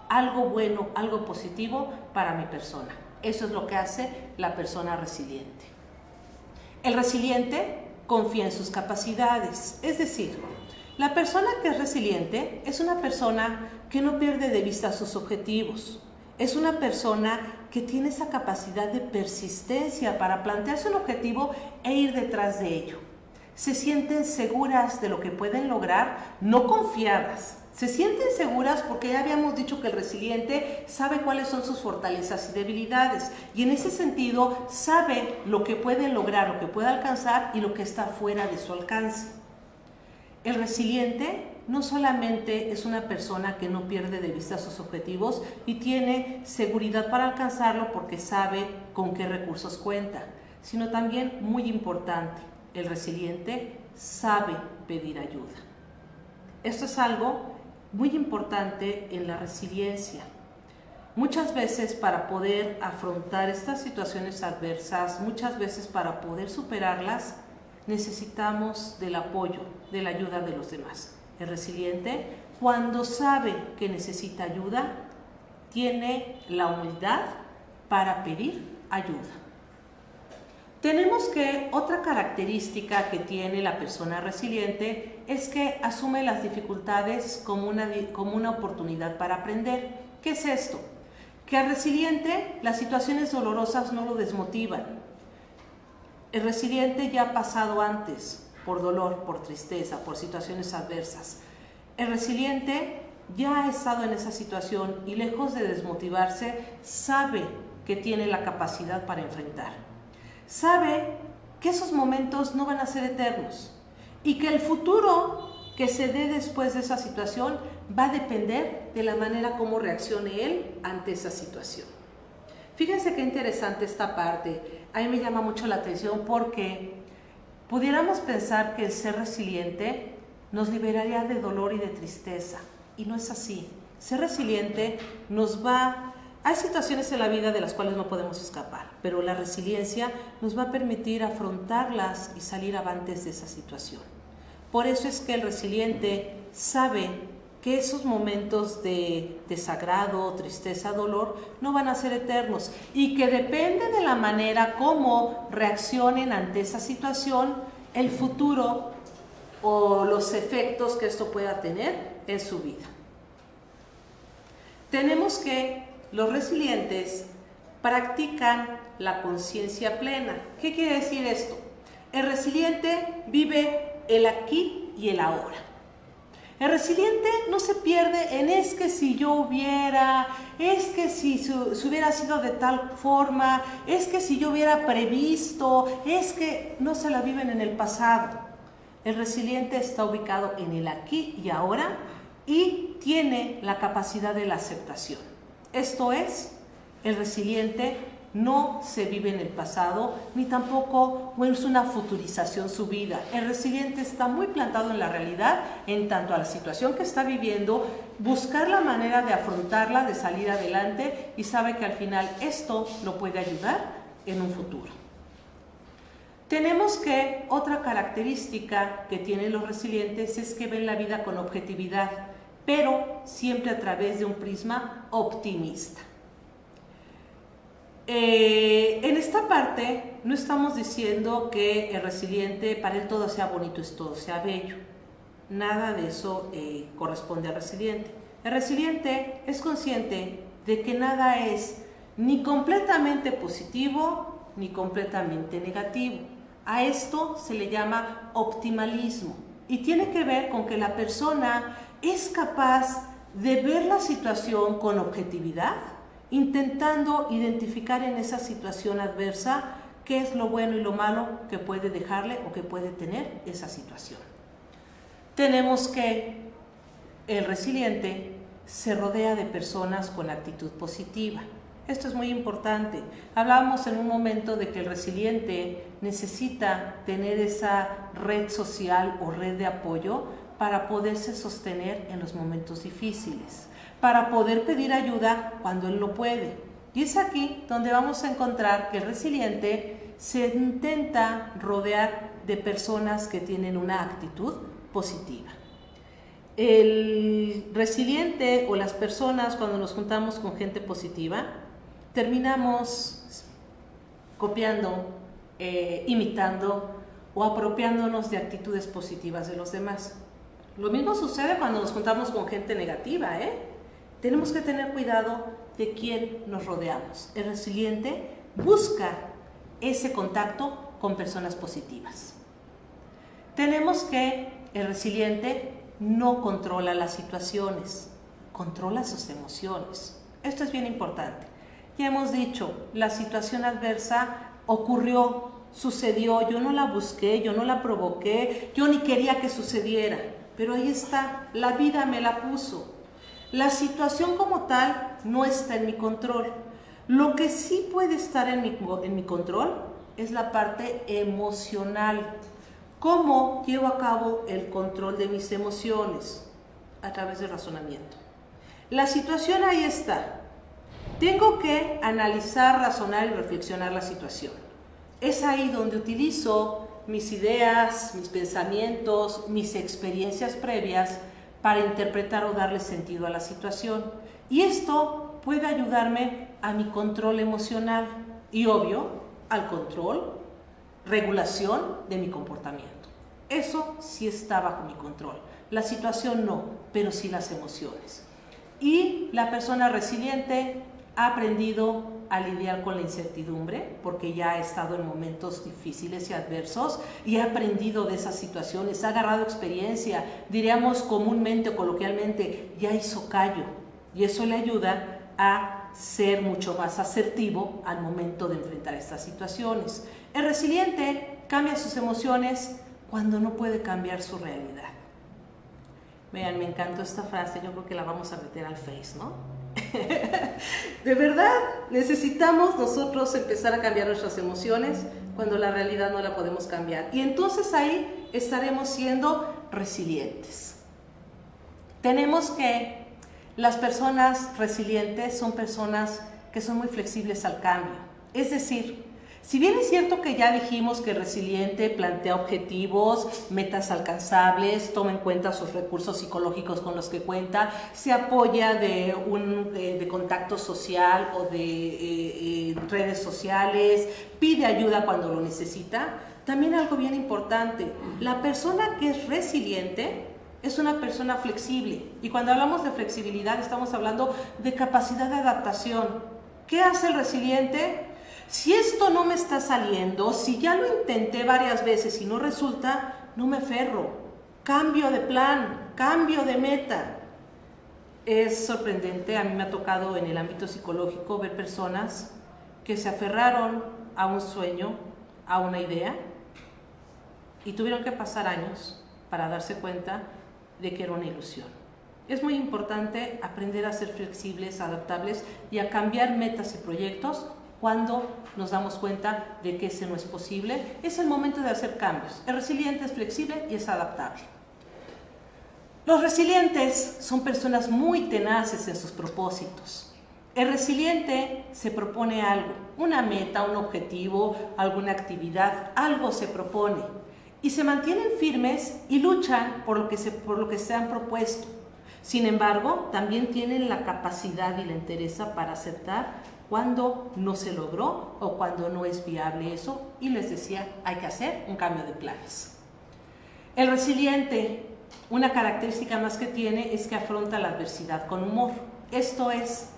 algo bueno, algo positivo para mi persona. Eso es lo que hace la persona resiliente. El resiliente confía en sus capacidades, es decir, la persona que es resiliente es una persona que no pierde de vista sus objetivos, es una persona que tiene esa capacidad de persistencia para plantearse un objetivo e ir detrás de ello. Se sienten seguras de lo que pueden lograr, no confiadas. Se sienten seguras porque ya habíamos dicho que el resiliente sabe cuáles son sus fortalezas y debilidades y en ese sentido sabe lo que puede lograr, lo que puede alcanzar y lo que está fuera de su alcance. El resiliente no solamente es una persona que no pierde de vista sus objetivos y tiene seguridad para alcanzarlo porque sabe con qué recursos cuenta, sino también, muy importante, el resiliente sabe pedir ayuda. Esto es algo muy importante en la resiliencia. Muchas veces para poder afrontar estas situaciones adversas, muchas veces para poder superarlas, necesitamos del apoyo, de la ayuda de los demás. El resiliente, cuando sabe que necesita ayuda, tiene la humildad para pedir ayuda. Tenemos que otra característica que tiene la persona resiliente es que asume las dificultades como una oportunidad para aprender. ¿Qué es esto? Que al resiliente las situaciones dolorosas no lo desmotivan. El resiliente ya ha pasado antes por dolor, por tristeza, por situaciones adversas. El resiliente ya ha estado en esa situación y lejos de desmotivarse, sabe que tiene la capacidad para enfrentar. Sabe que esos momentos no van a ser eternos y que el futuro que se dé después de esa situación va a depender de la manera como reaccione él ante esa situación. Fíjense qué interesante esta parte. A mí me llama mucho la atención porque pudiéramos pensar que el ser resiliente nos liberaría de dolor y de tristeza, y no es así. Ser resiliente hay situaciones en la vida de las cuales no podemos escapar, pero la resiliencia nos va a permitir afrontarlas y salir avantes de esa situación. Por eso es que el resiliente sabe que esos momentos de desagrado, tristeza, dolor no van a ser eternos y que depende de la manera como reaccionen ante esa situación, el futuro o los efectos que esto pueda tener en su vida. Tenemos que los resilientes practican la conciencia plena. ¿Qué quiere decir esto? El resiliente vive el aquí y el ahora. El resiliente no se pierde en es que si yo hubiera, es que si hubiera sido de tal forma, es que si yo hubiera previsto, es que no se la viven en el pasado. El resiliente está ubicado en el aquí y ahora y tiene la capacidad de la aceptación. Esto es, el resiliente no se vive en el pasado, ni tampoco es una futurización su vida. El resiliente está muy plantado en la realidad, en tanto a la situación que está viviendo, buscar la manera de afrontarla, de salir adelante, y sabe que al final esto lo puede ayudar en un futuro. Tenemos que otra característica que tienen los resilientes es que ven la vida con objetividad, pero siempre a través de un prisma optimista. En esta parte no estamos diciendo que el resiliente para él todo sea bonito, todo sea bello. Nada de eso corresponde al resiliente. El resiliente es consciente de que nada es ni completamente positivo ni completamente negativo. A esto se le llama optimalismo y tiene que ver con que la persona es capaz de ver la situación con objetividad, intentando identificar en esa situación adversa qué es lo bueno y lo malo que puede dejarle o que puede tener esa situación. Tenemos que el resiliente se rodea de personas con actitud positiva. Esto es muy importante. Hablábamos en un momento de que el resiliente necesita tener esa red social o red de apoyo para poderse sostener en los momentos difíciles, para poder pedir ayuda cuando él no puede. Y es aquí donde vamos a encontrar que el resiliente se intenta rodear de personas que tienen una actitud positiva. El resiliente o las personas, cuando nos juntamos con gente positiva, terminamos copiando, imitando o apropiándonos de actitudes positivas de los demás. Lo mismo sucede cuando nos juntamos con gente negativa, Tenemos que tener cuidado de quién nos rodeamos. El resiliente busca ese contacto con personas positivas. Tenemos que el resiliente no controla las situaciones, controla sus emociones. Esto es bien importante. Ya hemos dicho, la situación adversa ocurrió, sucedió, yo no la busqué, yo no la provoqué, yo ni quería que sucediera, pero ahí está, la vida me la puso. La situación como tal no está en mi control. Lo que sí puede estar en mi control es la parte emocional. ¿Cómo llevo a cabo el control de mis emociones? A través del razonamiento. La situación ahí está. Tengo que analizar, razonar y reflexionar la situación. Es ahí donde utilizo mis ideas, mis pensamientos, mis experiencias previas para interpretar o darle sentido a la situación. Y esto puede ayudarme a mi control emocional y, obvio, al control, regulación de mi comportamiento. Eso sí está bajo mi control. La situación no, pero sí las emociones. Y la persona resiliente ha aprendido a lidiar con la incertidumbre porque ya ha estado en momentos difíciles y adversos y ha aprendido de esas situaciones, ha agarrado experiencia, diríamos comúnmente o coloquialmente, ya hizo callo, y eso le ayuda a ser mucho más asertivo al momento de enfrentar estas situaciones. El resiliente cambia sus emociones cuando no puede cambiar su realidad. Vean, me encantó esta frase, yo creo que la vamos a meter al Face, ¿no? De verdad, necesitamos nosotros empezar a cambiar nuestras emociones cuando la realidad no la podemos cambiar. Y entonces ahí estaremos siendo resilientes. Las personas resilientes son personas que son muy flexibles al cambio. Es decir, si bien es cierto que ya dijimos que el resiliente plantea objetivos, metas alcanzables, toma en cuenta sus recursos psicológicos con los que cuenta, se apoya de contacto social o de redes sociales, pide ayuda cuando lo necesita, también algo bien importante, la persona que es resiliente es una persona flexible. Y cuando hablamos de flexibilidad estamos hablando de capacidad de adaptación. ¿Qué hace el resiliente? Si esto no me está saliendo, si ya lo intenté varias veces y no resulta, no me aferro, cambio de plan, cambio de meta. Es sorprendente, a mí me ha tocado en el ámbito psicológico ver personas que se aferraron a un sueño, a una idea, y tuvieron que pasar años para darse cuenta de que era una ilusión. Es muy importante aprender a ser flexibles, adaptables y a cambiar metas y proyectos cuando nos damos cuenta de que ese no es posible. Es el momento de hacer cambios. El resiliente es flexible y es adaptable. Los resilientes son personas muy tenaces en sus propósitos. El resiliente se propone algo, una meta, un objetivo, alguna actividad, algo se propone y se mantienen firmes y luchan por lo que se han propuesto. Sin embargo, también tienen la capacidad y la entereza para aceptar cuando no se logró o cuando no es viable eso, y les decía, hay que hacer un cambio de planes. El resiliente, una característica más que tiene es que afronta la adversidad con humor. Esto es,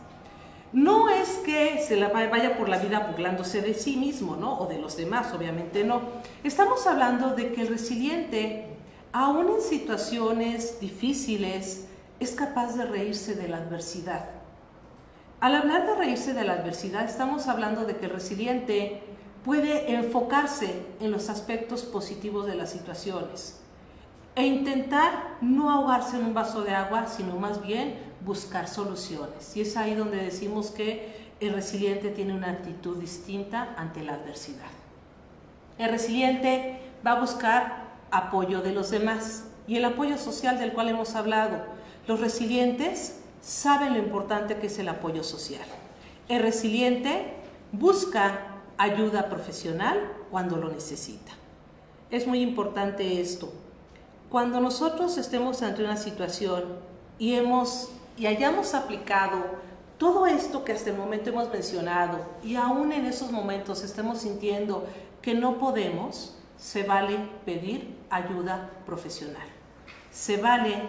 no es que se la vaya por la vida burlándose de sí mismo, ¿no? O de los demás, obviamente no. Estamos hablando de que el resiliente, aún en situaciones difíciles, es capaz de reírse de la adversidad. Al hablar de reírse de la adversidad, estamos hablando de que el resiliente puede enfocarse en los aspectos positivos de las situaciones e intentar no ahogarse en un vaso de agua, sino más bien buscar soluciones. Y es ahí donde decimos que el resiliente tiene una actitud distinta ante la adversidad. El resiliente va a buscar apoyo de los demás y el apoyo social del cual hemos hablado. Los resilientes saben lo importante que es el apoyo social. El resiliente busca ayuda profesional cuando lo necesita. Es muy importante esto. Cuando nosotros estemos ante una situación y hayamos aplicado todo esto que hasta el momento hemos mencionado y aún en esos momentos estemos sintiendo que no podemos, se vale pedir ayuda profesional. Se vale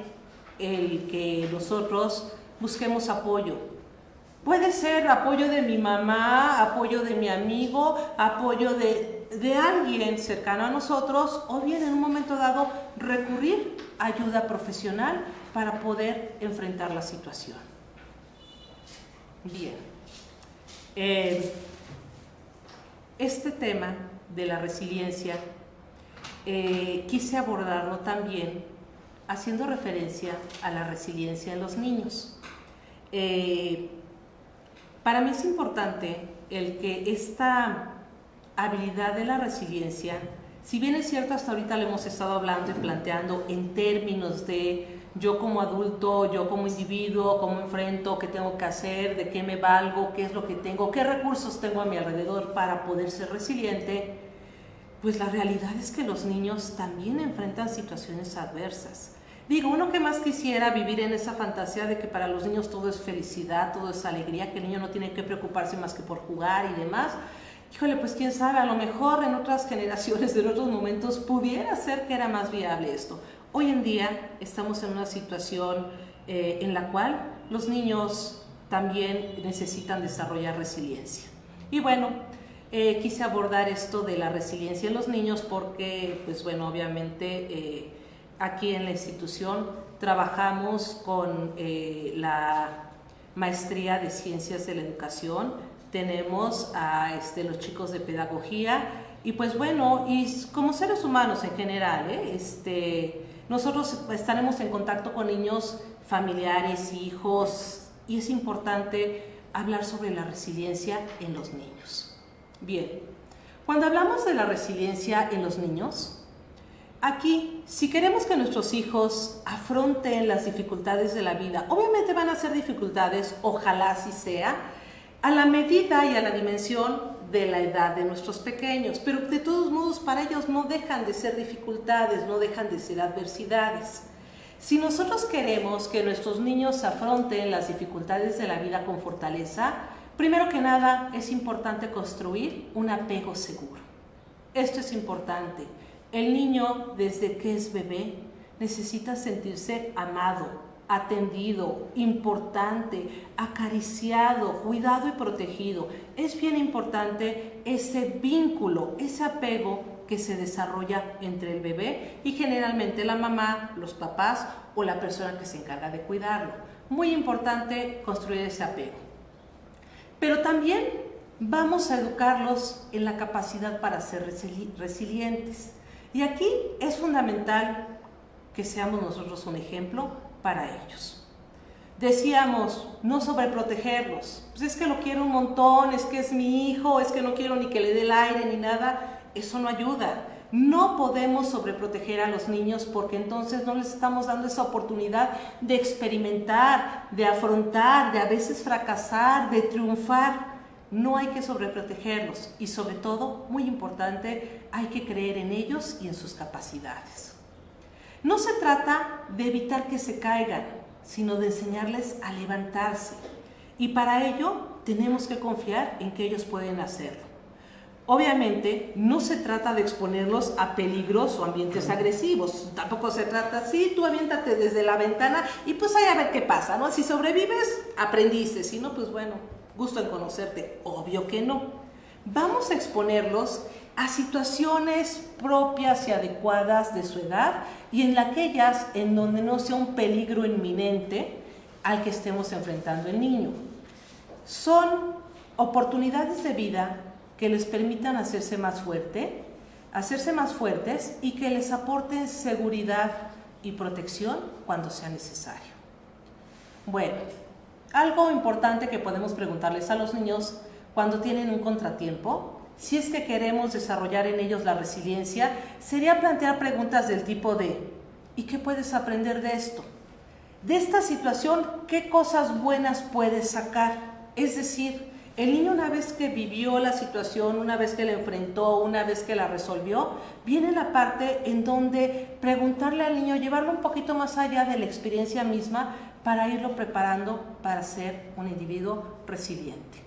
el que nosotros busquemos apoyo. Puede ser apoyo de mi mamá, apoyo de mi amigo, apoyo de alguien cercano a nosotros, o bien en un momento dado recurrir a ayuda profesional para poder enfrentar la situación. Bien, este tema de la resiliencia quise abordarlo también haciendo referencia a la resiliencia en los niños. Para mí es importante el que esta habilidad de la resiliencia, si bien es cierto hasta ahorita lo hemos estado hablando y planteando en términos de yo como adulto, yo como individuo, cómo enfrento, qué tengo que hacer, de qué me valgo, qué es lo que tengo, qué recursos tengo a mi alrededor para poder ser resiliente, pues la realidad es que los niños también enfrentan situaciones adversas. Digo, uno que más quisiera vivir en esa fantasía de que para los niños todo es felicidad, todo es alegría, que el niño no tiene que preocuparse más que por jugar y demás. Híjole, pues quién sabe, a lo mejor en otras generaciones, en otros momentos, pudiera ser que era más viable esto. Hoy en día estamos en una situación en la cual los niños también necesitan desarrollar resiliencia. Y bueno, quise abordar esto de la resiliencia en los niños porque, pues bueno, obviamente aquí en la institución trabajamos con la maestría de Ciencias de la Educación, tenemos a los chicos de Pedagogía y pues bueno, y como seres humanos en general, nosotros estaremos en contacto con niños, familiares, hijos, y es importante hablar sobre la resiliencia en los niños. Bien, cuando hablamos de la resiliencia en los niños, aquí, si queremos que nuestros hijos afronten las dificultades de la vida, obviamente van a ser dificultades, ojalá así sea, a la medida y a la dimensión de la edad de nuestros pequeños, pero de todos modos para ellos no dejan de ser dificultades, no dejan de ser adversidades. Si nosotros queremos que nuestros niños afronten las dificultades de la vida con fortaleza, primero que nada es importante construir un apego seguro. Esto es importante. El niño, desde que es bebé, necesita sentirse amado, atendido, importante, acariciado, cuidado y protegido. Es bien importante ese vínculo, ese apego que se desarrolla entre el bebé y generalmente la mamá, los papás o la persona que se encarga de cuidarlo. Muy importante construir ese apego. Pero también vamos a educarlos en la capacidad para ser resilientes. Y aquí es fundamental que seamos nosotros un ejemplo para ellos. Decíamos, no sobreprotegerlos. Pues es que lo quiero un montón, es que es mi hijo, es que no quiero ni que le dé el aire ni nada. Eso no ayuda. No podemos sobreproteger a los niños porque entonces no les estamos dando esa oportunidad de experimentar, de afrontar, de a veces fracasar, de triunfar. No hay que sobreprotegerlos y sobre todo, muy importante, hay que creer en ellos y en sus capacidades. No se trata de evitar que se caigan, sino de enseñarles a levantarse. Y para ello tenemos que confiar en que ellos pueden hacerlo. Obviamente no se trata de exponerlos a peligros o ambientes agresivos. Tampoco se trata, sí, tú aviéntate desde la ventana y pues ahí a ver qué pasa, ¿no? Si sobrevives, aprendiste. Si no, pues bueno, gusto en conocerte. Obvio que no. Vamos a exponerlos a situaciones propias y adecuadas de su edad y en aquellas en donde no sea un peligro inminente al que estemos enfrentando el niño. Son oportunidades de vida que les permitan hacerse más fuertes y que les aporten seguridad y protección cuando sea necesario. Bueno, algo importante que podemos preguntarles a los niños cuando tienen un contratiempo, si es que queremos desarrollar en ellos la resiliencia, sería plantear preguntas del tipo de ¿y qué puedes aprender de esto? De esta situación, ¿qué cosas buenas puedes sacar? Es decir, el niño una vez que vivió la situación, una vez que la enfrentó, una vez que la resolvió, viene la parte en donde preguntarle al niño, llevarlo un poquito más allá de la experiencia misma para irlo preparando para ser un individuo resiliente.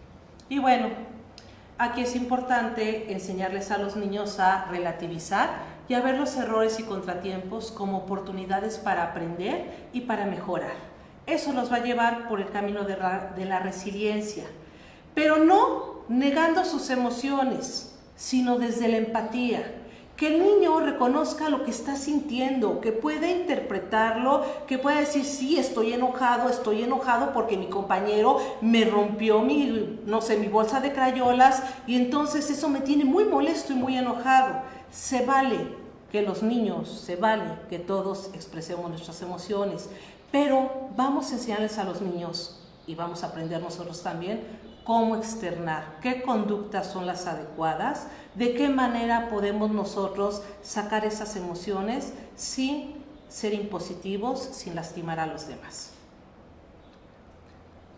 Y bueno, aquí es importante enseñarles a los niños a relativizar y a ver los errores y contratiempos como oportunidades para aprender y para mejorar. Eso los va a llevar por el camino de la resiliencia. Pero no negando sus emociones, sino desde la empatía. Que el niño reconozca lo que está sintiendo, que pueda interpretarlo, que pueda decir, sí, estoy enojado porque mi compañero me rompió mi bolsa de crayolas y entonces eso me tiene muy molesto y muy enojado. Se vale, que los niños se vale que todos expresemos nuestras emociones, pero vamos a enseñarles a los niños y vamos a aprender nosotros también cómo externar, qué conductas son las adecuadas, de qué manera podemos nosotros sacar esas emociones sin ser impositivos, sin lastimar a los demás.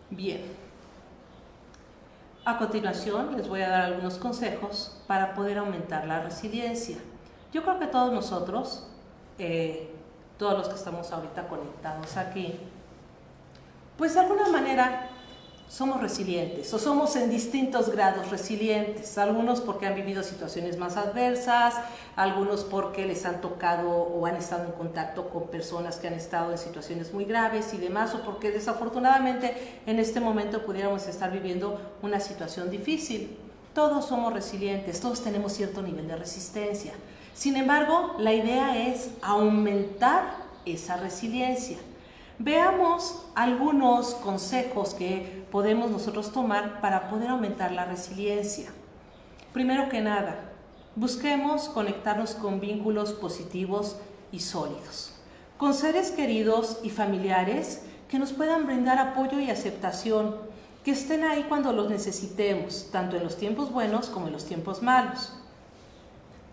Bien, a continuación les voy a dar algunos consejos para poder aumentar la resiliencia. Yo creo que todos nosotros, todos los que estamos ahorita conectados aquí, pues de alguna manera somos resilientes o somos en distintos grados resilientes, algunos porque han vivido situaciones más adversas, algunos porque les han tocado o han estado en contacto con personas que han estado en situaciones muy graves y demás, o porque desafortunadamente en este momento pudiéramos estar viviendo una situación difícil. Todos somos resilientes, todos tenemos cierto nivel de resistencia. Sin embargo, la idea es aumentar esa resiliencia. Veamos algunos consejos que podemos nosotros tomar para poder aumentar la resiliencia. Primero que nada, busquemos conectarnos con vínculos positivos y sólidos, con seres queridos y familiares que nos puedan brindar apoyo y aceptación, que estén ahí cuando los necesitemos, tanto en los tiempos buenos como en los tiempos malos.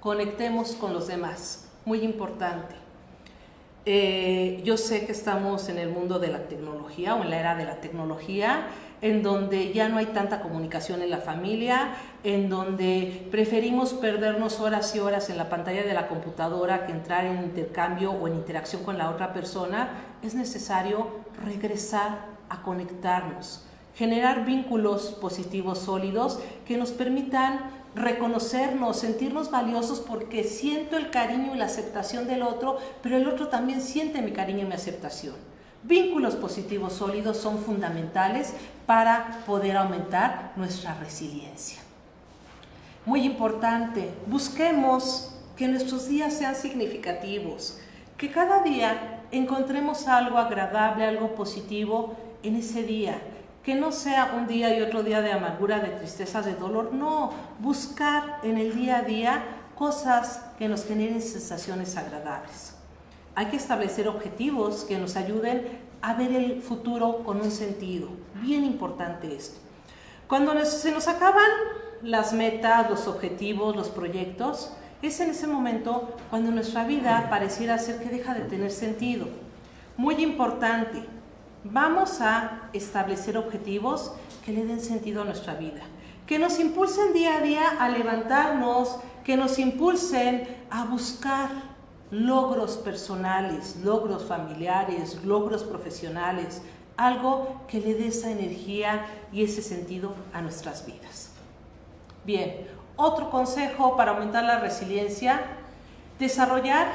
Conectemos con los demás, muy importante. Yo sé que estamos en el mundo de la tecnología o en la era de la tecnología, en donde ya no hay tanta comunicación en la familia, en donde preferimos perdernos horas y horas en la pantalla de la computadora que entrar en intercambio o en interacción con la otra persona. Es necesario regresar a conectarnos, generar vínculos positivos sólidos que nos permitan reconocernos, sentirnos valiosos porque siento el cariño y la aceptación del otro, pero el otro también siente mi cariño y mi aceptación. Vínculos positivos sólidos son fundamentales para poder aumentar nuestra resiliencia. Muy importante, busquemos que nuestros días sean significativos, que cada día encontremos algo agradable, algo positivo en ese día. Que no sea un día y otro día de amargura, de tristeza, de dolor. No, buscar en el día a día cosas que nos generen sensaciones agradables. Hay que establecer objetivos que nos ayuden a ver el futuro con un sentido. Bien importante esto. Cuando se nos acaban las metas, los objetivos, los proyectos, es en ese momento cuando nuestra vida pareciera ser que deja de tener sentido. Muy importante. Vamos a establecer objetivos que le den sentido a nuestra vida, que nos impulsen día a día a levantarnos, que nos impulsen a buscar logros personales, logros familiares, logros profesionales, algo que le dé esa energía y ese sentido a nuestras vidas. Bien, otro consejo para aumentar la resiliencia: desarrollar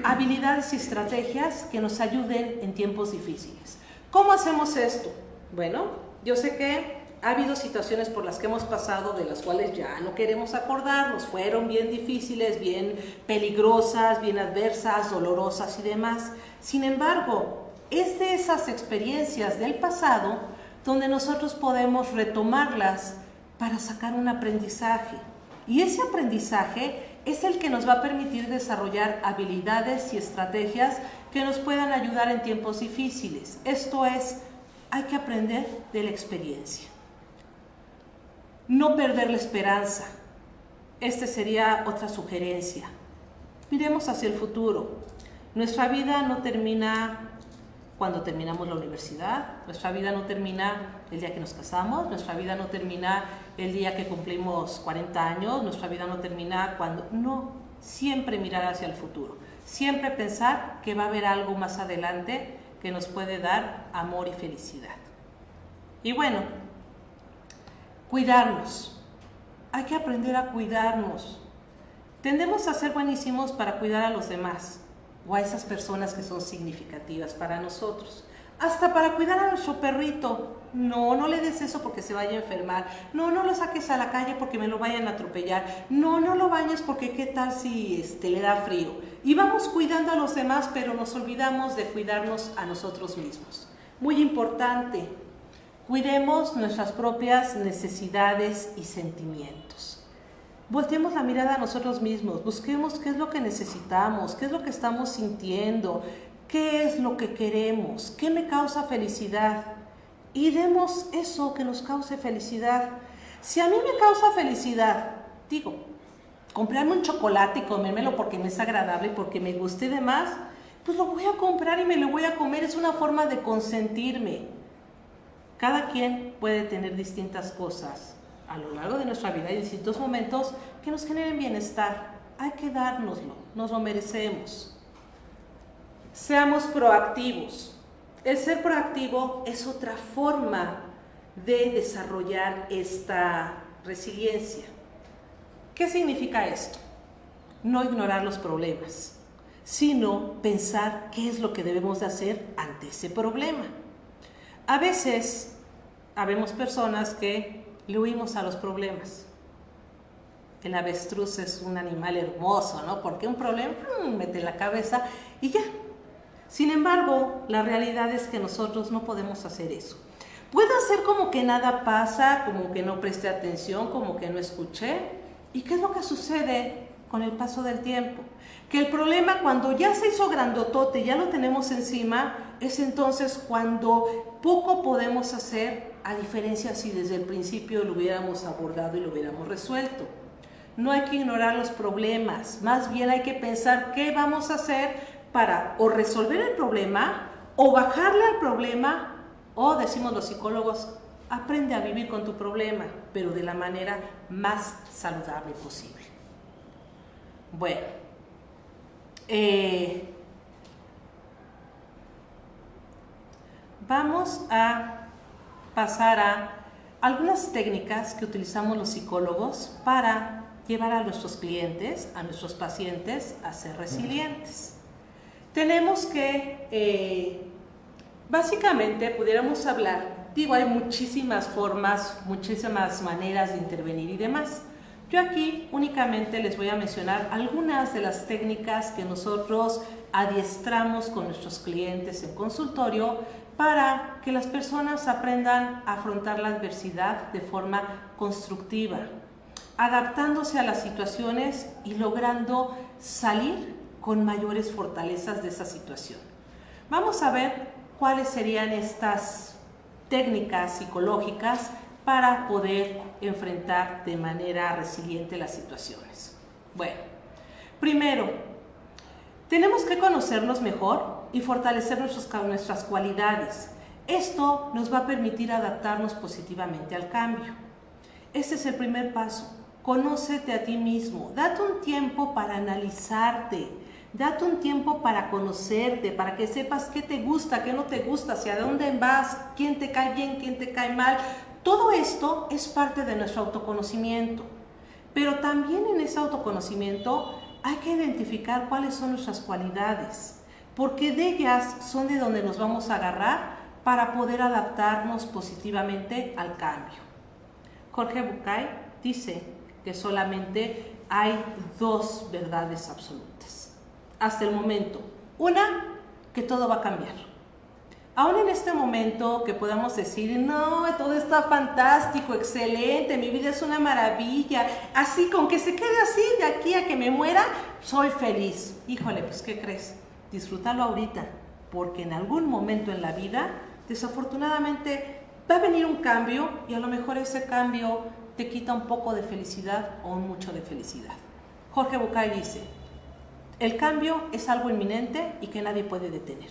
habilidades y estrategias que nos ayuden en tiempos difíciles. ¿Cómo hacemos esto? Bueno, yo sé que ha habido situaciones por las que hemos pasado de las cuales ya no queremos acordarnos, fueron bien difíciles, bien peligrosas, bien adversas, dolorosas y demás. Sin embargo, es de esas experiencias del pasado donde nosotros podemos retomarlas para sacar un aprendizaje. Y ese aprendizaje es el que nos va a permitir desarrollar habilidades y estrategias que nos puedan ayudar en tiempos difíciles. Esto es, hay que aprender de la experiencia. No perder la esperanza. Esta sería otra sugerencia. Miremos hacia el futuro. Nuestra vida no termina cuando terminamos la universidad, nuestra vida no termina el día que nos casamos, nuestra vida no termina el día que cumplimos 40 años, nuestra vida no termina cuando... No, siempre mirar hacia el futuro, siempre pensar que va a haber algo más adelante que nos puede dar amor y felicidad. Y bueno, cuidarnos. Hay que aprender a cuidarnos. Tendemos a ser buenísimos para cuidar a los demás o a esas personas que son significativas para nosotros. Hasta para cuidar a nuestro perrito. No, no le des eso porque se vaya a enfermar. No, no lo saques a la calle porque me lo vayan a atropellar. No, no lo bañes porque qué tal si le da frío. Y vamos cuidando a los demás, pero nos olvidamos de cuidarnos a nosotros mismos. Muy importante, cuidemos nuestras propias necesidades y sentimientos. Volteemos la mirada a nosotros mismos, busquemos qué es lo que necesitamos, qué es lo que estamos sintiendo, qué es lo que queremos, qué me causa felicidad. Y demos eso que nos cause felicidad. Si a mí me causa felicidad, digo, comprarme un chocolate y comérmelo porque me es agradable y porque me guste y demás, pues lo voy a comprar y me lo voy a comer. Es una forma de consentirme. Cada quien puede tener distintas cosas a lo largo de nuestra vida y distintos momentos que nos generen bienestar. Hay que dárnoslo, nos lo merecemos. Seamos proactivos. El ser proactivo es otra forma de desarrollar esta resiliencia. ¿Qué significa esto? No ignorar los problemas, sino pensar qué es lo que debemos de hacer ante ese problema. A veces, habemos personas que le huimos a los problemas. El avestruz es un animal hermoso, ¿no? Porque un problema, mete la cabeza y ya. Sin embargo, la realidad es que nosotros no podemos hacer eso. Puedo hacer como que nada pasa, como que no presté atención, como que no escuché. ¿Y qué es lo que sucede con el paso del tiempo? Que el problema, cuando ya se hizo grandotote, ya lo tenemos encima, es entonces cuando poco podemos hacer, a diferencia si desde el principio lo hubiéramos abordado y lo hubiéramos resuelto. No hay que ignorar los problemas, más bien hay que pensar qué vamos a hacer para o resolver el problema, o bajarle al problema, o decimos los psicólogos, aprende a vivir con tu problema, pero de la manera más saludable posible. Bueno, vamos a pasar a algunas técnicas que utilizamos los psicólogos para llevar a nuestros clientes, a nuestros pacientes, a ser resilientes. Tenemos que, básicamente, pudiéramos hablar, digo, hay muchísimas formas, muchísimas maneras de intervenir y demás. Yo aquí únicamente les voy a mencionar algunas de las técnicas que nosotros adiestramos con nuestros clientes en consultorio para que las personas aprendan a afrontar la adversidad de forma constructiva, adaptándose a las situaciones y logrando salir con mayores fortalezas de esa situación. Vamos a ver cuáles serían estas técnicas psicológicas para poder enfrentar de manera resiliente las situaciones. Bueno, primero, tenemos que conocernos mejor y fortalecer nuestras cualidades. Esto nos va a permitir adaptarnos positivamente al cambio. Este es el primer paso. Conócete a ti mismo. Date un tiempo para analizarte. Date un tiempo para conocerte, para que sepas qué te gusta, qué no te gusta, hacia dónde vas, quién te cae bien, quién te cae mal. Todo esto es parte de nuestro autoconocimiento. Pero también en ese autoconocimiento hay que identificar cuáles son nuestras cualidades, porque de ellas son de donde nos vamos a agarrar para poder adaptarnos positivamente al cambio. Jorge Bucay dice que solamente hay dos verdades absolutas hasta el momento. Una, que todo va a cambiar. Aún en este momento que podamos decir, no, todo está fantástico, excelente, mi vida es una maravilla, así con que se quede así de aquí a que me muera, soy feliz. Híjole, pues ¿qué crees? Disfrútalo ahorita, porque en algún momento en la vida, desafortunadamente, va a venir un cambio y a lo mejor ese cambio te quita un poco de felicidad o mucho de felicidad. Jorge Bucay dice, el cambio es algo inminente y que nadie puede detener.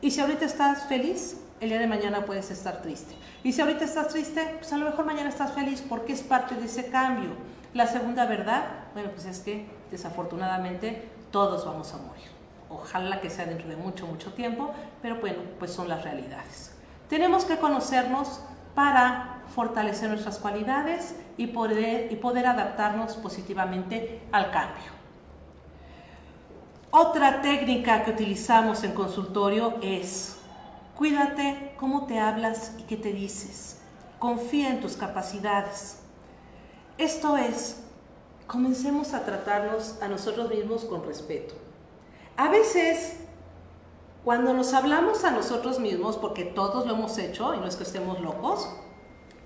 Y si ahorita estás feliz, el día de mañana puedes estar triste. Y si ahorita estás triste, pues a lo mejor mañana estás feliz porque es parte de ese cambio. La segunda verdad, bueno, pues es que desafortunadamente todos vamos a morir. Ojalá que sea dentro de mucho, mucho tiempo, pero bueno, pues son las realidades. Tenemos que conocernos para fortalecer nuestras cualidades y poder adaptarnos positivamente al cambio. Otra técnica que utilizamos en consultorio es cuídate cómo te hablas y qué te dices. Confía en tus capacidades. Esto es, comencemos a tratarnos a nosotros mismos con respeto. A veces, cuando nos hablamos a nosotros mismos, porque todos lo hemos hecho y no es que estemos locos,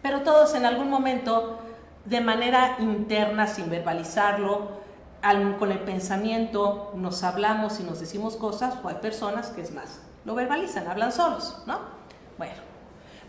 pero todos en algún momento de manera interna, sin verbalizarlo, con el pensamiento nos hablamos y nos decimos cosas, o hay personas que es más, lo verbalizan, hablan solos, ¿no? Bueno,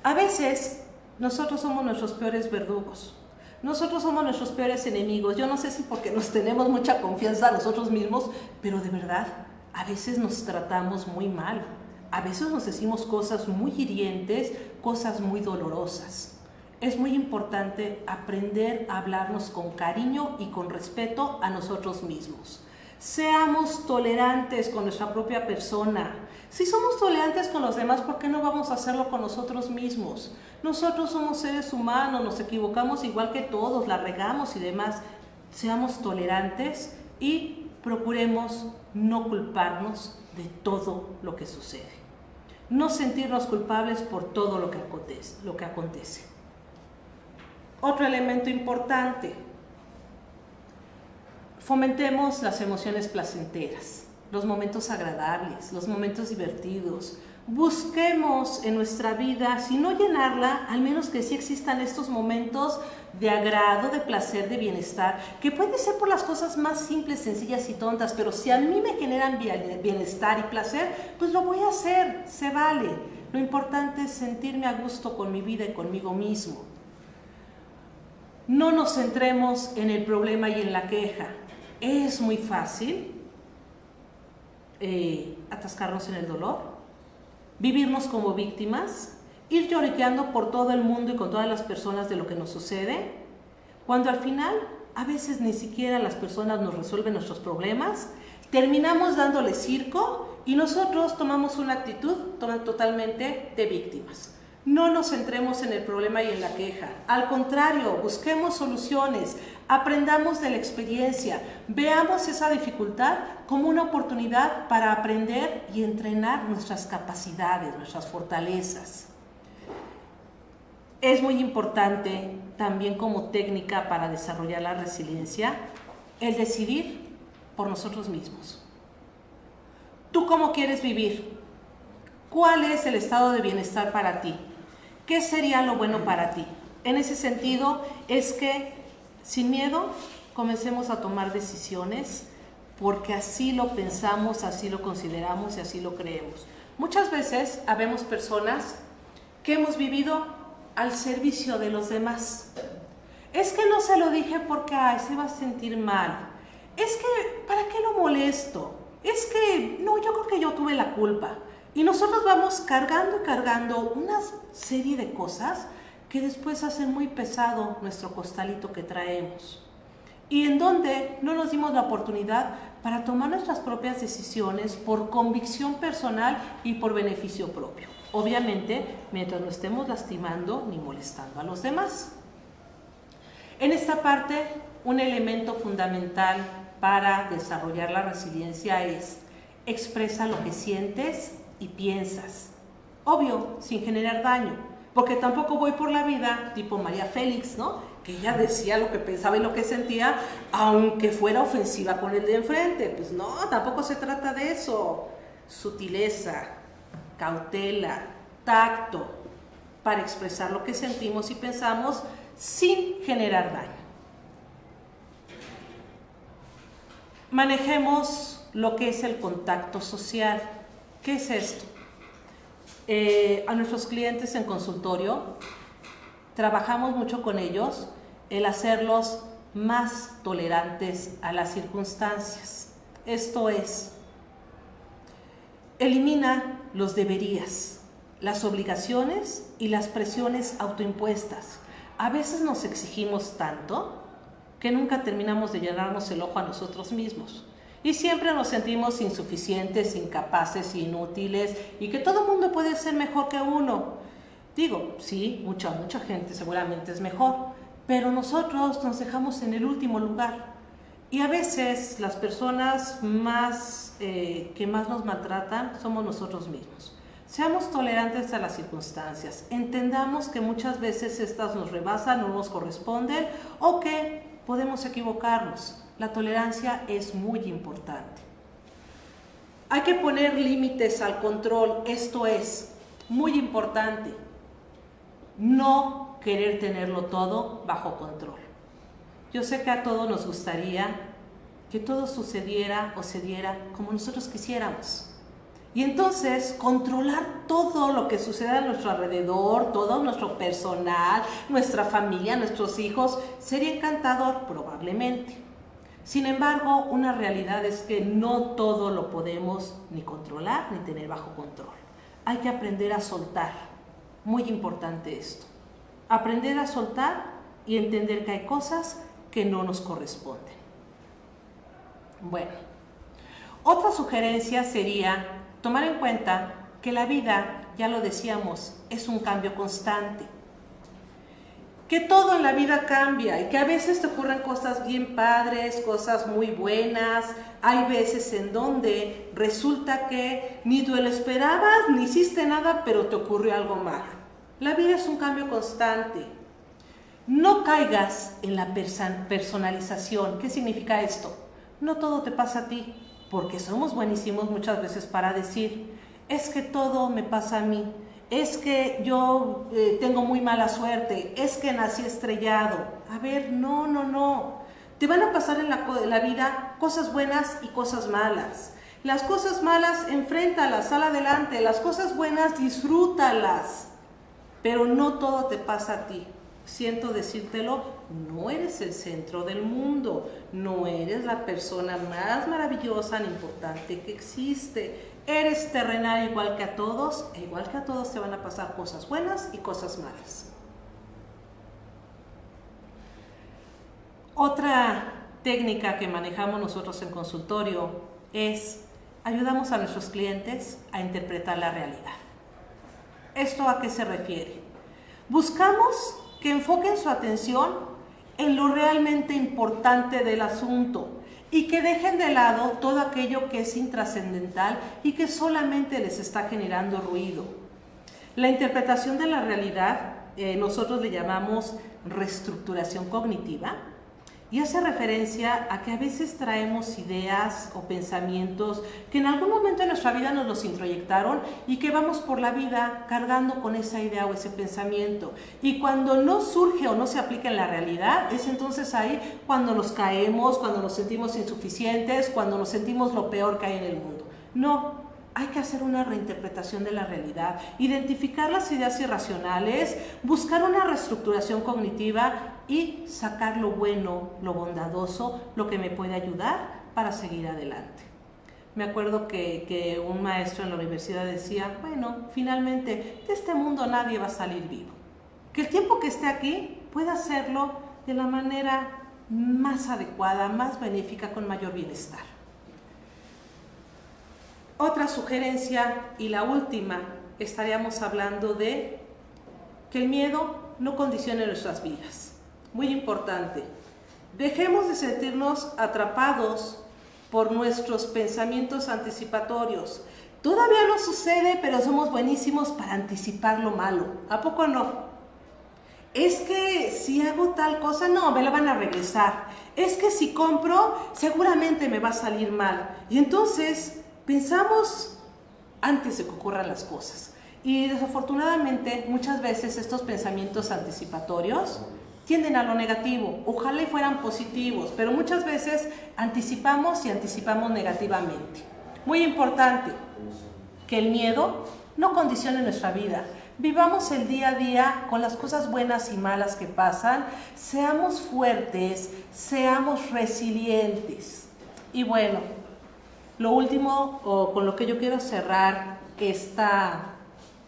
a veces nosotros somos nuestros peores verdugos, nosotros somos nuestros peores enemigos. Yo no sé si porque nos tenemos mucha confianza a nosotros mismos, pero de verdad, a veces nos tratamos muy mal, a veces nos decimos cosas muy hirientes, cosas muy dolorosas. Es muy importante aprender a hablarnos con cariño y con respeto a nosotros mismos. Seamos tolerantes con nuestra propia persona. Si somos tolerantes con los demás, ¿por qué no vamos a hacerlo con nosotros mismos? Nosotros somos seres humanos, nos equivocamos igual que todos, la regamos y demás. Seamos tolerantes y procuremos no culparnos de todo lo que sucede. No sentirnos culpables por todo lo que acontece. Otro elemento importante, fomentemos las emociones placenteras, los momentos agradables, los momentos divertidos. Busquemos en nuestra vida, si no llenarla, al menos que sí existan estos momentos de agrado, de placer, de bienestar, que puede ser por las cosas más simples, sencillas y tontas, pero si a mí me generan bienestar y placer, pues lo voy a hacer, se vale. Lo importante es sentirme a gusto con mi vida y conmigo mismo. No nos centremos en el problema y en la queja. Es muy fácil atascarnos en el dolor, vivirnos como víctimas, ir lloriqueando por todo el mundo y con todas las personas de lo que nos sucede, cuando al final a veces ni siquiera las personas nos resuelven nuestros problemas, terminamos dándole circo y nosotros tomamos una actitud totalmente de víctimas. No nos centremos en el problema y en la queja. Al contrario, busquemos soluciones, aprendamos de la experiencia, veamos esa dificultad como una oportunidad para aprender y entrenar nuestras capacidades, nuestras fortalezas. Es muy importante también como técnica para desarrollar la resiliencia el decidir por nosotros mismos. ¿Tú cómo quieres vivir? ¿Cuál es el estado de bienestar para ti? ¿Qué sería lo bueno para ti? En ese sentido es que sin miedo comencemos a tomar decisiones porque así lo pensamos, así lo consideramos y así lo creemos. Muchas veces habemos personas que hemos vivido al servicio de los demás. Es que no se lo dije porque se va a sentir mal. Es que, ¿para qué lo molesto? Es que, no, yo creo que yo tuve la culpa. Y nosotros vamos cargando y cargando una serie de cosas que después hacen muy pesado nuestro costalito que traemos. Y en donde no nos dimos la oportunidad para tomar nuestras propias decisiones por convicción personal y por beneficio propio. Obviamente, mientras no estemos lastimando ni molestando a los demás. En esta parte, un elemento fundamental para desarrollar la resiliencia es expresa lo que sientes y piensas. Obvio, sin generar daño, porque tampoco voy por la vida tipo María Félix, ¿no? Que ella decía lo que pensaba y lo que sentía, aunque fuera ofensiva con el de enfrente. Pues no, tampoco se trata de eso. Sutileza, cautela, tacto, para expresar lo que sentimos y pensamos sin generar daño. Manejemos lo que es el contacto social. ¿Qué es esto? A nuestros clientes en consultorio trabajamos mucho con ellos el hacerlos más tolerantes a las circunstancias. Esto es, elimina los deberías, las obligaciones y las presiones autoimpuestas. A veces nos exigimos tanto que nunca terminamos de llenarnos el ojo a nosotros mismos. Y siempre nos sentimos insuficientes, incapaces, inútiles y que todo el mundo puede ser mejor que uno. Digo, sí, mucha gente seguramente es mejor, pero nosotros nos dejamos en el último lugar. Y a veces las personas que más nos maltratan somos nosotros mismos. Seamos tolerantes a las circunstancias. Entendamos que muchas veces estas nos rebasan, no nos corresponden o que podemos equivocarnos. La tolerancia es muy importante. Hay que poner límites al control. Esto es muy importante. No querer tenerlo todo bajo control. Yo sé que a todos nos gustaría que todo sucediera o se diera como nosotros quisiéramos. Y entonces controlar todo lo que sucede a nuestro alrededor, todo nuestro personal, nuestra familia, nuestros hijos, sería encantador probablemente. Sin embargo, una realidad es que no todo lo podemos ni controlar ni tener bajo control. Hay que aprender a soltar. Muy importante esto. Aprender a soltar y entender que hay cosas que no nos corresponden. Bueno, otra sugerencia sería tomar en cuenta que la vida, ya lo decíamos, es un cambio constante. Que todo en la vida cambia y que a veces te ocurren cosas bien padres, cosas muy buenas. Hay veces en donde resulta que ni tú lo esperabas, ni hiciste nada, pero te ocurrió algo malo. La vida es un cambio constante. No caigas en la personalización. ¿Qué significa esto? No todo te pasa a ti, porque somos buenísimos muchas veces para decir, es que todo me pasa a mí, es que yo tengo muy mala suerte, es que nací estrellado. A ver, no. Te van a pasar en la vida cosas buenas y cosas malas. Las cosas malas, enfréntalas, sal adelante. Las cosas buenas, disfrútalas. Pero no todo te pasa a ti. Siento decírtelo, no eres el centro del mundo, no eres la persona más maravillosa ni importante que existe. Eres terrenal igual que a todos, e igual que a todos te van a pasar cosas buenas y cosas malas. Otra técnica que manejamos nosotros en consultorio es ayudamos a nuestros clientes a interpretar la realidad. ¿Esto a qué se refiere? Buscamos que enfoquen su atención en lo realmente importante del asunto y que dejen de lado todo aquello que es intrascendental y que solamente les está generando ruido. La interpretación de la realidad, nosotros le llamamos reestructuración cognitiva, y hace referencia a que a veces traemos ideas o pensamientos que en algún momento de nuestra vida nos los introyectaron y que vamos por la vida cargando con esa idea o ese pensamiento. Y cuando no surge o no se aplica en la realidad, es entonces ahí cuando nos caemos, cuando nos sentimos insuficientes, cuando nos sentimos lo peor que hay en el mundo. No. Hay que hacer una reinterpretación de la realidad, identificar las ideas irracionales, buscar una reestructuración cognitiva y sacar lo bueno, lo bondadoso, lo que me puede ayudar para seguir adelante. Me acuerdo que un maestro en la universidad decía, bueno, finalmente de este mundo nadie va a salir vivo. Que el tiempo que esté aquí pueda hacerlo de la manera más adecuada, más benéfica, con mayor bienestar. Otra sugerencia y la última, estaríamos hablando de que el miedo no condicione nuestras vidas. Muy importante. Dejemos de sentirnos atrapados por nuestros pensamientos anticipatorios. Todavía no sucede, pero somos buenísimos para anticipar lo malo. ¿A poco no? Es que si hago tal cosa, no, me la van a regresar. Es que si compro, seguramente me va a salir mal. Y entonces pensamos antes de que ocurran las cosas. Y desafortunadamente muchas veces estos pensamientos anticipatorios tienden a lo negativo. Ojalá y fueran positivos, pero muchas veces anticipamos y anticipamos negativamente. Muy importante que el miedo no condicione nuestra vida. Vivamos el día a día con las cosas buenas y malas que pasan. Seamos fuertes, seamos resilientes. Y bueno, lo último, o con lo que yo quiero cerrar esta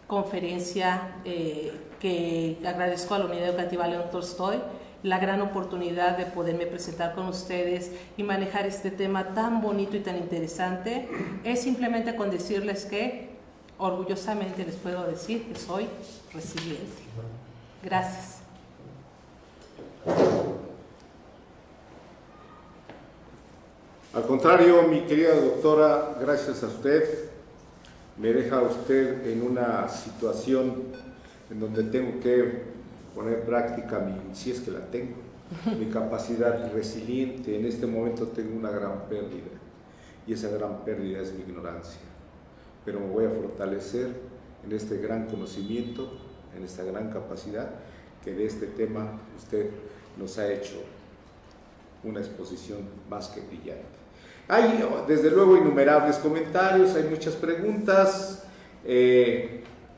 conferencia, que agradezco a la Unidad Educativa León Tolstoy, la gran oportunidad de poderme presentar con ustedes y manejar este tema tan bonito y tan interesante, es simplemente con decirles que orgullosamente les puedo decir que soy resiliente. Gracias. Al contrario, mi querida doctora, gracias a usted, me deja usted en una situación en donde tengo que poner en práctica, si es que la tengo, mi capacidad resiliente. En este momento tengo una gran pérdida, y esa gran pérdida es mi ignorancia, pero me voy a fortalecer en este gran conocimiento, en esta gran capacidad que de este tema usted nos ha hecho una exposición más que brillante. Hay desde luego innumerables comentarios, hay muchas preguntas.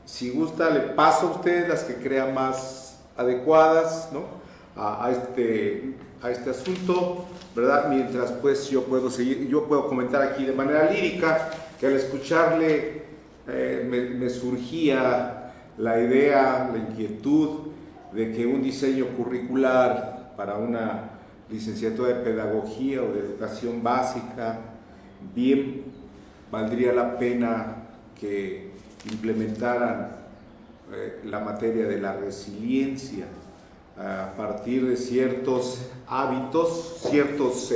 Si gusta, le paso a usted las que crea más adecuadas, ¿no?, a este asunto, ¿verdad? Mientras pues yo puedo comentar aquí de manera lírica, que al escucharle me surgía la idea, la inquietud de que un diseño curricular para una licenciatura de pedagogía o de educación básica, bien valdría la pena que implementaran la materia de la resiliencia a partir de ciertos hábitos, ciertos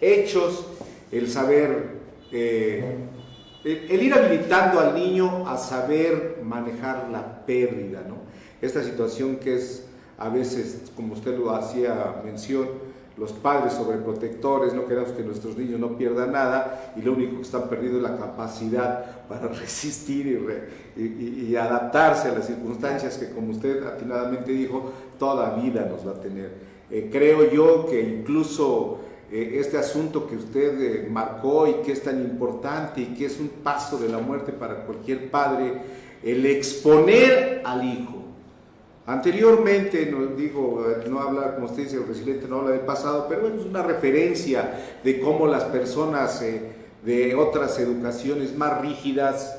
hechos, el saber, el ir habilitando al niño a saber manejar la pérdida, ¿no? Esta situación que es a veces, como usted lo hacía mención, los padres sobreprotectores, no queremos que nuestros niños no pierdan nada y lo único que están perdiendo es la capacidad para resistir y adaptarse a las circunstancias que, como usted atinadamente dijo, toda vida nos va a tener. Creo yo que incluso este asunto que usted marcó y que es tan importante y que es un paso de la muerte para cualquier padre, el exponer al hijo. Anteriormente, no hablar, como usted dice, el resiliente no habla del pasado, pero bueno, es una referencia de cómo las personas de otras educaciones más rígidas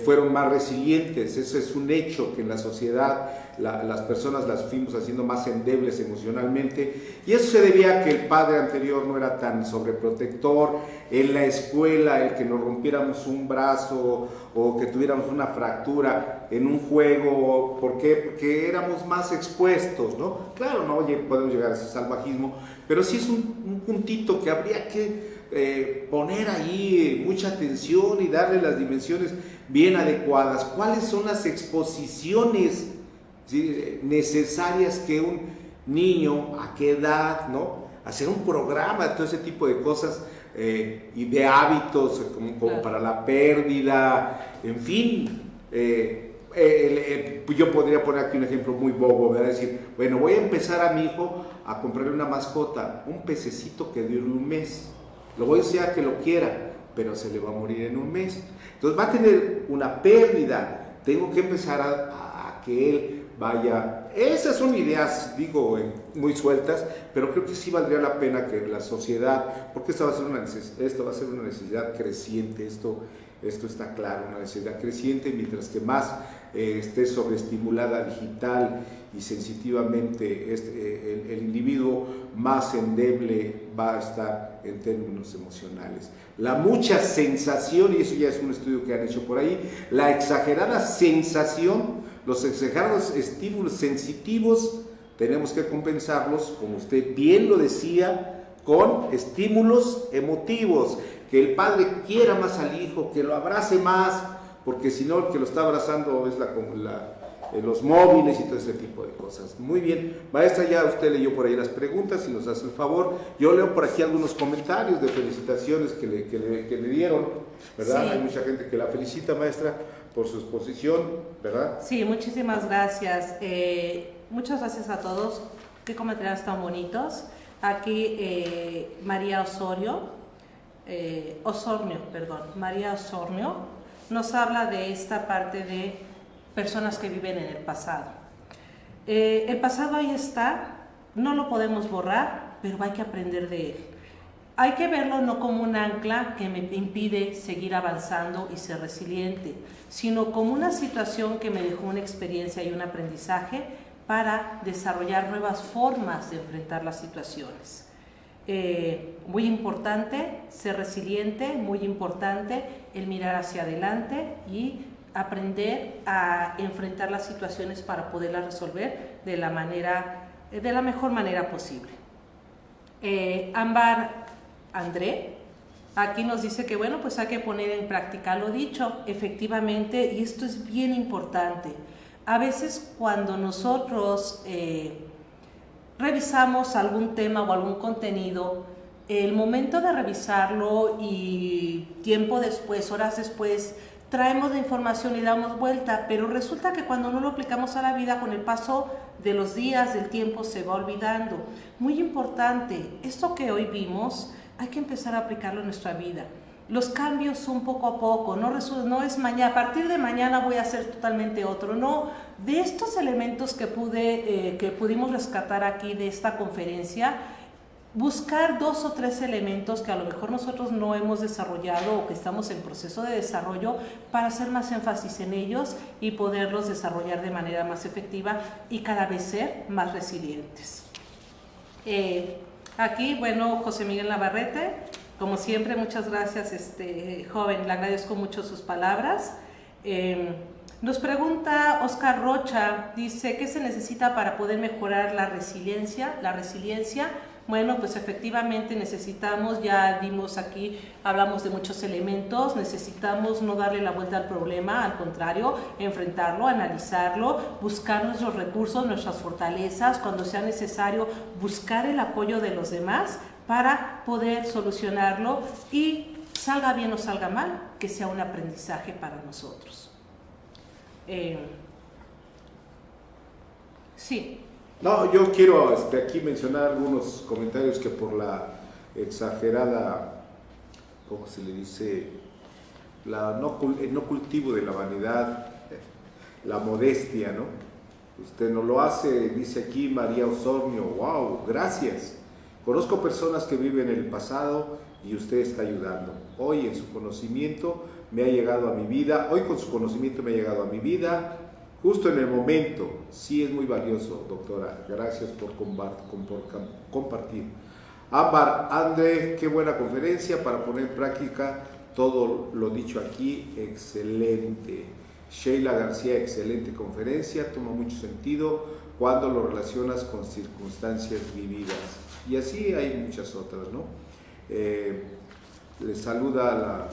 fueron más resilientes. Ese es un hecho, que en la sociedad las personas las fuimos haciendo más endebles emocionalmente, y eso se debía a que el padre anterior no era tan sobreprotector. En la escuela, el que nos rompiéramos un brazo o que tuviéramos una fractura en un juego, ¿por qué? Porque éramos más expuestos, ¿no? Claro, no podemos llegar a ese salvajismo, pero sí es un puntito que habría que poner ahí mucha atención y darle las dimensiones bien adecuadas. ¿Cuáles son las exposiciones, ¿sí?, necesarias que un niño, a qué edad, ¿no? Hacer un programa, todo ese tipo de cosas, y de hábitos como para la pérdida, en fin. Yo podría poner aquí un ejemplo muy bobo, ¿verdad? Decir, bueno, voy a empezar a mi hijo a comprarle una mascota, un pececito que dure un mes. Lo voy a decir a que lo quiera, pero se le va a morir en un mes. Entonces va a tener una pérdida. Tengo que empezar a que él vaya. Esas son ideas, muy sueltas, pero creo que sí valdría la pena que la sociedad, porque esto va a ser una necesidad creciente, esto está claro, una necesidad creciente, mientras que más esté sobreestimulada digital y sensitivamente el individuo, más endeble va a estar en términos emocionales. La mucha sensación, y eso ya es un estudio que han hecho por ahí, la exagerada sensación, los exagerados estímulos sensitivos, tenemos que compensarlos, como usted bien lo decía, con estímulos emotivos, que el padre quiera más al hijo, que lo abrace más, porque si no, el que lo está abrazando es los móviles y todo ese tipo de cosas. Muy bien, maestra, ya usted leyó por ahí las preguntas y nos hace el favor. Yo leo por aquí algunos comentarios de felicitaciones que le dieron, ¿verdad? Sí. Hay mucha gente que la felicita, maestra, por su exposición, ¿verdad? Sí, muchísimas gracias. Muchas gracias a todos. Qué comentarios tan bonitos. Aquí María Osornio nos habla de esta parte de personas que viven en el pasado. El pasado ahí está, no lo podemos borrar, pero hay que aprender de él. Hay que verlo no como un ancla que me impide seguir avanzando y ser resiliente, sino como una situación que me dejó una experiencia y un aprendizaje para desarrollar nuevas formas de enfrentar las situaciones. Muy importante ser resiliente, muy importante el mirar hacia adelante y aprender a enfrentar las situaciones para poderlas resolver de la mejor manera posible. Ámbar André aquí nos dice que bueno, pues hay que poner en práctica lo dicho, efectivamente, y esto es bien importante. A veces cuando nosotros revisamos algún tema o algún contenido, el momento de revisarlo y tiempo después, horas después, traemos la información y damos vuelta, pero resulta que cuando no lo aplicamos a la vida, con el paso de los días, del tiempo, se va olvidando. Muy importante, esto que hoy vimos, hay que empezar a aplicarlo en nuestra vida. Los cambios son poco a poco, no es mañana, a partir de mañana voy a hacer totalmente otro, no. De estos elementos que pudimos rescatar aquí de esta conferencia, buscar 2 o 3 elementos que a lo mejor nosotros no hemos desarrollado o que estamos en proceso de desarrollo para hacer más énfasis en ellos y poderlos desarrollar de manera más efectiva y cada vez ser más resilientes. Aquí, bueno, José Miguel Navarrete, como siempre, muchas gracias, joven, le agradezco mucho sus palabras. Nos pregunta Oscar Rocha, dice, ¿qué se necesita para poder mejorar la resiliencia? Bueno, pues efectivamente necesitamos, ya dimos aquí, hablamos de muchos elementos, necesitamos no darle la vuelta al problema, al contrario, enfrentarlo, analizarlo, buscar nuestros recursos, nuestras fortalezas, cuando sea necesario, buscar el apoyo de los demás para poder solucionarlo y salga bien o salga mal, que sea un aprendizaje para nosotros. Sí. No, yo quiero aquí mencionar algunos comentarios que por la exagerada, ¿cómo se le dice? El no cultivo de la vanidad, la modestia, ¿no? Usted no lo hace, dice aquí María Osornio, wow, gracias. Conozco personas que viven en el pasado y usted está ayudando. Hoy en su conocimiento me ha llegado a mi vida, hoy con su conocimiento me ha llegado a mi vida, justo en el momento. Sí, es muy valioso, doctora. Gracias por compartir. Ámbar, André, qué buena conferencia para poner en práctica todo lo dicho aquí. Excelente. Sheila García, excelente conferencia. Toma mucho sentido cuando lo relacionas con circunstancias vividas. Y así hay muchas otras, ¿no? Le saluda a la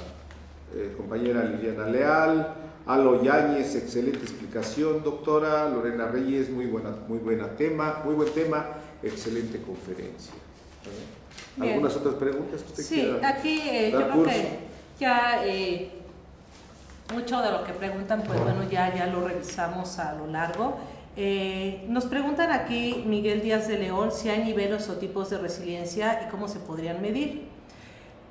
compañera Liliana Leal. Alo Yáñez, excelente explicación, doctora. Lorena Reyes, muy buen tema, excelente conferencia. ¿Algunas otras preguntas que usted quiera? Sí, aquí yo creo que ya mucho de lo que preguntan, pues bueno, ya lo revisamos a lo largo. Nos preguntan aquí Miguel Díaz de León si hay niveles o tipos de resiliencia y cómo se podrían medir.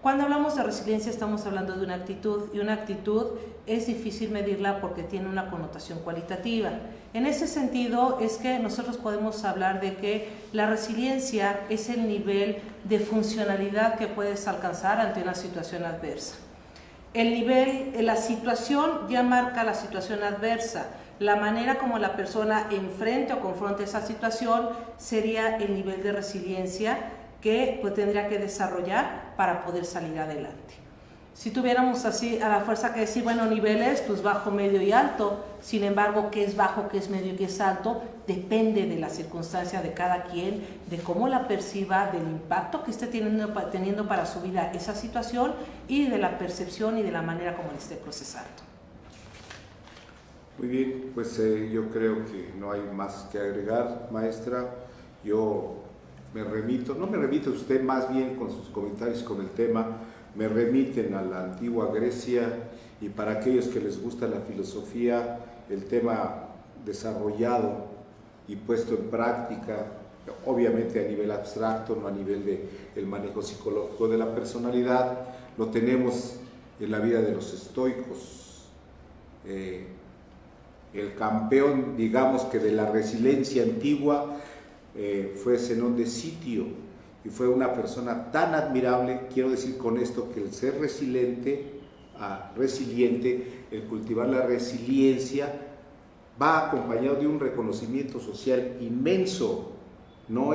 Cuando hablamos de resiliencia estamos hablando de una actitud, y una actitud es difícil medirla porque tiene una connotación cualitativa. En ese sentido es que nosotros podemos hablar de que la resiliencia es el nivel de funcionalidad que puedes alcanzar ante una situación adversa. La situación ya marca la situación adversa. La manera como la persona enfrente o confronte esa situación sería el nivel de resiliencia que pues tendría que desarrollar para poder salir adelante. Si tuviéramos así a la fuerza que decir, bueno, niveles, pues bajo, medio y alto, sin embargo, qué es bajo, qué es medio y qué es alto, depende de la circunstancia de cada quien, de cómo la perciba, del impacto que esté teniendo para su vida esa situación y de la percepción y de la manera como la esté procesando. Muy bien, pues yo creo que no hay más que agregar, maestra. Yo no me remito a usted, más bien con sus comentarios con el tema, me remiten a la antigua Grecia, y para aquellos que les gusta la filosofía, el tema desarrollado y puesto en práctica, obviamente a nivel abstracto, no a nivel del manejo psicológico de la personalidad, lo tenemos en la vida de los estoicos. El campeón, digamos que de la resiliencia antigua, fue Zenón de Sitio, y fue una persona tan admirable. Quiero decir con esto que el ser resiliente, el cultivar la resiliencia, va acompañado de un reconocimiento social inmenso. No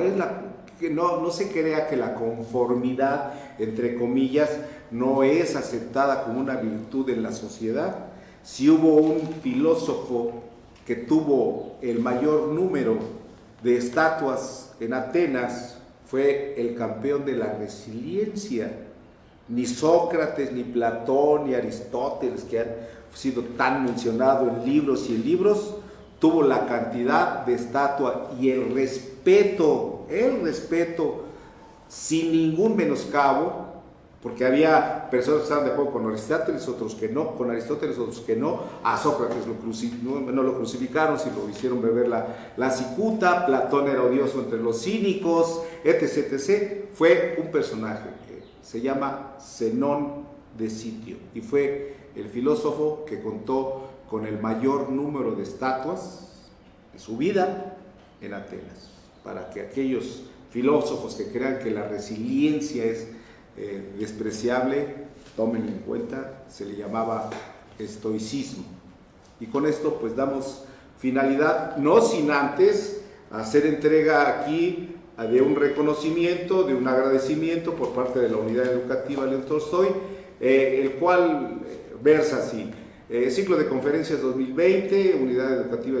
se crea que la conformidad, entre comillas, no es aceptada como una virtud en la sociedad. Si hubo un filósofo que tuvo el mayor número de estatuas en Atenas, fue el campeón de la resiliencia. Ni Sócrates, ni Platón, ni Aristóteles, que han sido tan mencionados en libros y en libros, tuvo la cantidad de estatua y el respeto sin ningún menoscabo porque había personas que estaban de acuerdo con Aristóteles, otros que no, con Aristóteles, otros que no. A Sócrates no lo crucificaron, sino lo hicieron beber la cicuta. Platón era odioso entre los cínicos, etc, etc. Fue un personaje que se llama Zenón de Sitio, y fue el filósofo que contó con el mayor número de estatuas de su vida en Atenas, para que aquellos filósofos que crean que la resiliencia es despreciable, tomen en cuenta, se le llamaba estoicismo. Y con esto pues damos finalidad, no sin antes hacer entrega aquí de un reconocimiento, de un agradecimiento por parte de la Unidad Educativa León Tolstoy, el cual versa así: ciclo de conferencias 2020, Unidad Educativa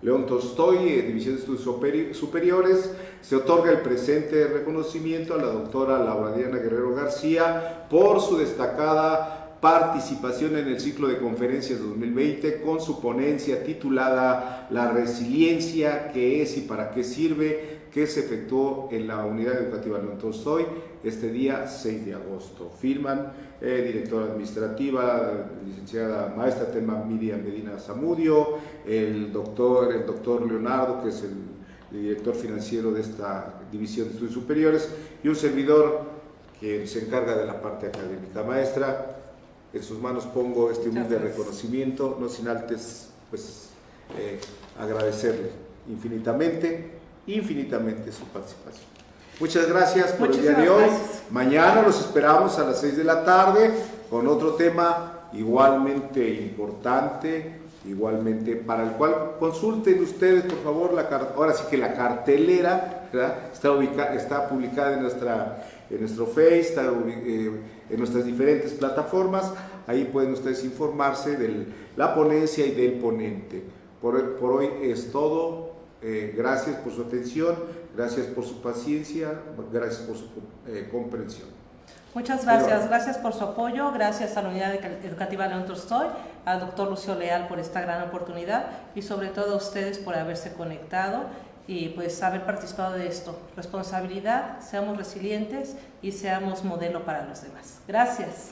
León Tolstoy, División de Estudios Superiores. Se otorga el presente reconocimiento a la doctora Laura Diana Guerrero García por su destacada participación en el ciclo de conferencias 2020 con su ponencia titulada La resiliencia, ¿qué es y para qué sirve?, que se efectuó en la Unidad Educativa León Tolstoy este día 6 de agosto. Firman directora administrativa, licenciada maestra Telma Miriam Medina Zamudio, el doctor Leonardo, que es el director financiero de esta División de Estudios Superiores, y un servidor que se encarga de la parte académica. Maestra, en sus manos pongo este humilde reconocimiento, no sin antes pues, agradecerle infinitamente su participación. Muchas gracias por el día de hoy. Mañana los esperamos a las 6 de la tarde con otro tema igualmente importante, igualmente para el cual consulten ustedes, por favor, ahora sí que la cartelera, ¿verdad? Está publicada en nuestro Face, en nuestras diferentes plataformas. Ahí pueden ustedes informarse de la ponencia y del ponente. Por hoy es todo. Gracias por su atención, gracias por su paciencia, gracias por su comprensión. Muchas gracias, gracias por su apoyo, gracias a la Unidad Educativa León Tolstoy, al doctor Lucio Leal por esta gran oportunidad y sobre todo a ustedes por haberse conectado y pues haber participado de esto. Responsabilidad, seamos resilientes y seamos modelo para los demás. Gracias.